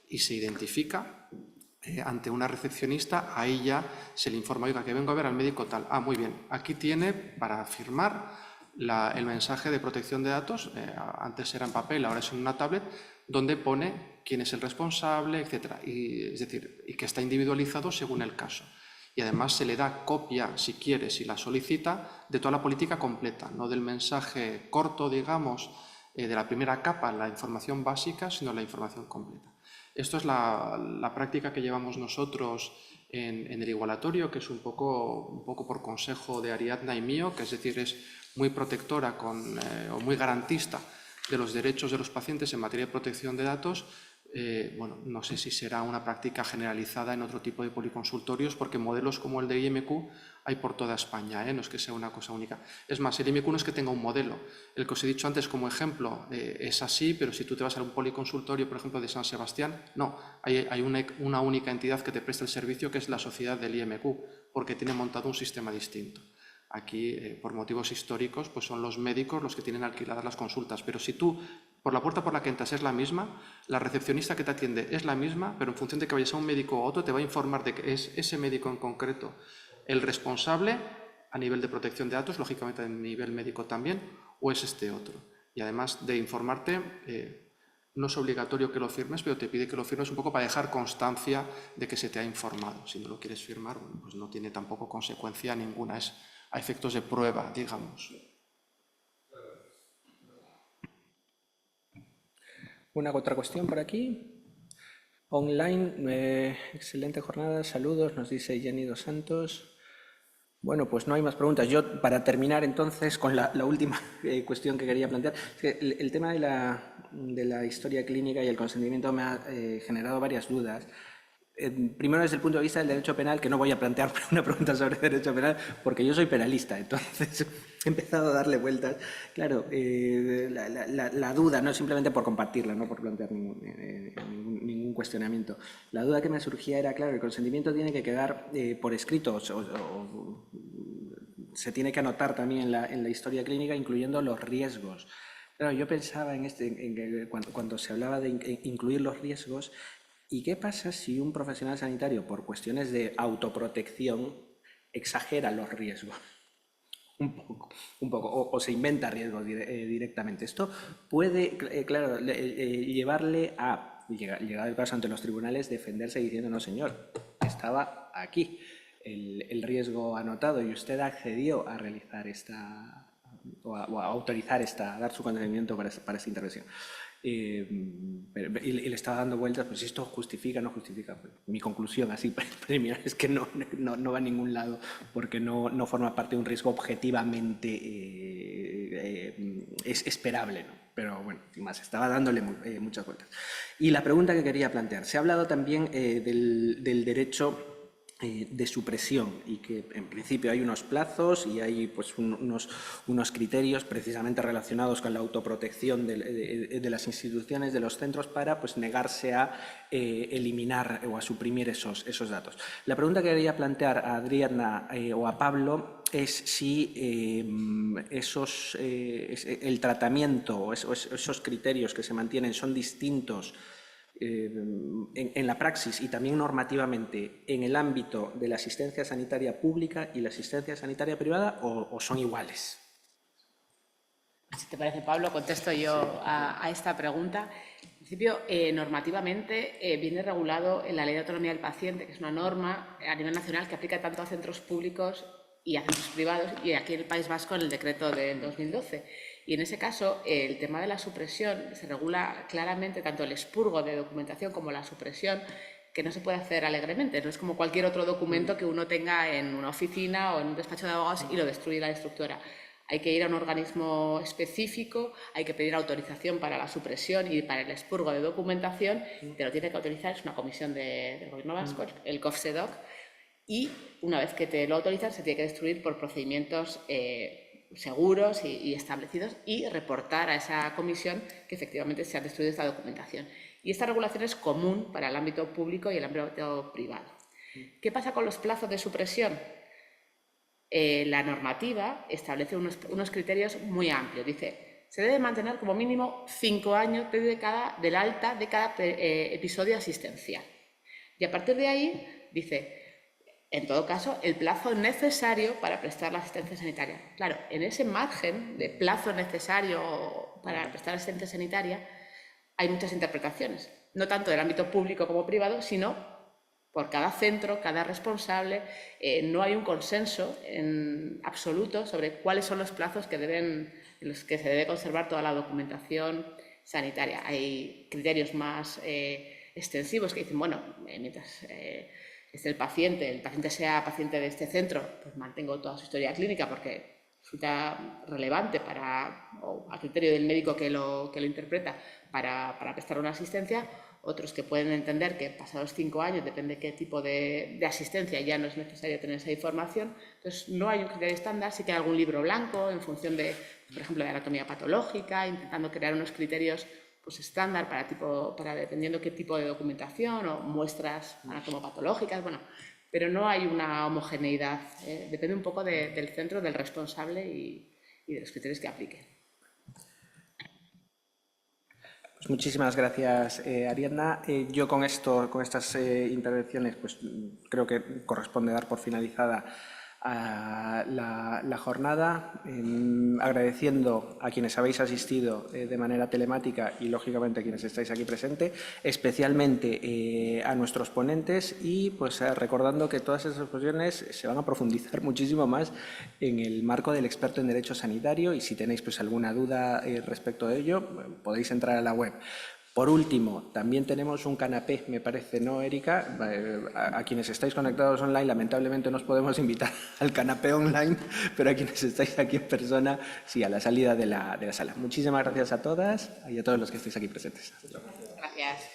Speaker 4: y se identifica ante una recepcionista, ahí ya se le informa, oiga, que vengo a ver al médico tal. Ah, muy bien, aquí tiene para firmar el mensaje de protección de datos, antes era en papel, ahora es en una tablet, donde pone quién es el responsable, etcétera. Es decir, y que está individualizado según el caso. Y además se le da copia, si quiere, si la solicita, de toda la política completa, no del mensaje corto, digamos, de la primera capa, la información básica, sino la información completa. Esto es la práctica que llevamos nosotros en el igualatorio, que es un poco por consejo de Ariadna y mío, que es decir, es muy protectora o muy garantista de los derechos de los pacientes en materia de protección de datos. Bueno, no sé si será una práctica generalizada en otro tipo de policonsultorios, porque modelos como el de IMQ hay por toda España, no es que sea una cosa única. Es más, el IMQ no es que tenga un modelo. El que os he dicho antes como ejemplo es así, pero si tú te vas a un policonsultorio, por ejemplo, de San Sebastián, no, hay una única entidad que te presta el servicio, que es la sociedad del IMQ, porque tiene montado un sistema distinto. Aquí, por motivos históricos, pues son los médicos los que tienen alquiladas las consultas. Pero si tú, por la puerta por la que entras es la misma, la recepcionista que te atiende es la misma, pero en función de que vayas a un médico u otro, te va a informar de que es ese médico en concreto el responsable a nivel de protección de datos, lógicamente a nivel médico también, o es este otro. Y además de informarte, no es obligatorio que lo firmes, pero te pide que lo firmes un poco para dejar constancia de que se te ha informado. Si no lo quieres firmar, bueno, pues no tiene tampoco consecuencia ninguna, es a efectos de prueba, digamos.
Speaker 1: ¿Una otra cuestión por aquí? Online, excelente jornada, saludos, nos dice Jenny Dos Santos. Bueno, pues no hay más preguntas. Yo, para terminar entonces con la última cuestión que quería plantear, es que el tema de la historia clínica y el consentimiento me ha generado varias dudas. Primero, desde el punto de vista del derecho penal, que no voy a plantear una pregunta sobre derecho penal, porque yo soy penalista, entonces he empezado a darle vueltas. Claro, la duda, no simplemente por compartirla, no por plantear ningún cuestionamiento. La duda que me surgía era, claro, el consentimiento tiene que quedar por escrito, o se tiene que anotar también en la historia clínica, incluyendo los riesgos. Claro, yo pensaba en que cuando se hablaba de incluir los riesgos, ¿y qué pasa si un profesional sanitario, por cuestiones de autoprotección, exagera los riesgos? Un poco, o se inventa riesgos directamente. Esto puede, claro, llevarle a, llegado el caso ante los tribunales, defenderse diciendo, no señor, estaba aquí. el riesgo anotado y usted accedió a realizar o a autorizar a dar su consentimiento para esta intervención. Y le estaba dando vueltas, pues si esto justifica o no justifica. Pues, mi conclusión así preliminar es que no va a ningún lado porque no forma parte de un riesgo objetivamente esperable, ¿no? Pero bueno, sin más, estaba dándole muchas vueltas. Y la pregunta que quería plantear, se ha hablado también del derecho de supresión y que en principio hay unos plazos y hay pues unos criterios precisamente relacionados con la autoprotección de las instituciones, de los centros, para pues negarse a eliminar o a suprimir esos datos. La pregunta que quería plantear a Adriana o a Pablo es si el tratamiento o esos criterios que se mantienen son distintos en la praxis y también normativamente en el ámbito de la asistencia sanitaria pública y la asistencia sanitaria privada o son iguales.
Speaker 3: Si te parece, Pablo, contesto yo a esta pregunta. En principio, normativamente viene regulado en la Ley de Autonomía del Paciente, que es una norma a nivel nacional que aplica tanto a centros públicos y a centros privados, y aquí en el País Vasco en el decreto del 2012. Y en ese caso, el tema de la supresión se regula claramente, tanto el expurgo de documentación como la supresión, que no se puede hacer alegremente. No es como cualquier otro documento que uno tenga en una oficina o en un despacho de abogados y lo destruye la destructora. Hay que ir a un organismo específico, hay que pedir autorización para la supresión y para el expurgo de documentación. Te lo tiene que autorizar, es una comisión del Gobierno vasco, el COFSEDOC, y una vez que te lo autorizan se tiene que destruir por procedimientos seguros y establecidos y reportar a esa comisión que efectivamente se ha destruido esta documentación. Y esta regulación es común para el ámbito público y el ámbito privado. ¿Qué pasa con los plazos de supresión? La normativa establece unos criterios muy amplios. Dice, se debe mantener como mínimo 5 años del alta de cada episodio asistencial. Y a partir de ahí, dice, en todo caso, el plazo necesario para prestar la asistencia sanitaria. Claro, en ese margen de plazo necesario para prestar asistencia sanitaria hay muchas interpretaciones, no tanto del ámbito público como privado, sino por cada centro, cada responsable. No hay un consenso en absoluto sobre cuáles son los plazos en los que se debe conservar toda la documentación sanitaria. Hay criterios más extensivos que dicen, bueno, mientras el paciente sea paciente de este centro, pues mantengo toda su historia clínica porque resulta relevante o a criterio del médico que lo interpreta para prestar una asistencia. Otros que pueden entender que pasados 5 años, depende de qué tipo de asistencia, ya no es necesario tener esa información. Entonces, no hay un criterio estándar, sí que hay algún libro blanco en función de, por ejemplo, de anatomía patológica, intentando crear unos criterios pues estándar para dependiendo qué tipo de documentación o muestras anatomopatológicas, bueno, pero no hay una homogeneidad, depende un poco del centro, del responsable y de los criterios que aplique.
Speaker 1: Pues muchísimas gracias, Ariadna. Yo con estas intervenciones, pues creo que corresponde dar por finalizada la jornada, agradeciendo a quienes habéis asistido de manera telemática y, lógicamente, a quienes estáis aquí presentes, especialmente a nuestros ponentes y pues recordando que todas esas cuestiones se van a profundizar muchísimo más en el marco del experto en Derecho Sanitario y si tenéis pues alguna duda respecto de ello, podéis entrar a la web. Por último, también tenemos un canapé, me parece, ¿no, Erika? A quienes estáis conectados online, lamentablemente no os podemos invitar al canapé online, pero a quienes estáis aquí en persona, sí, a la salida de la sala. Muchísimas gracias a todas y a todos los que estáis aquí presentes.
Speaker 3: Gracias.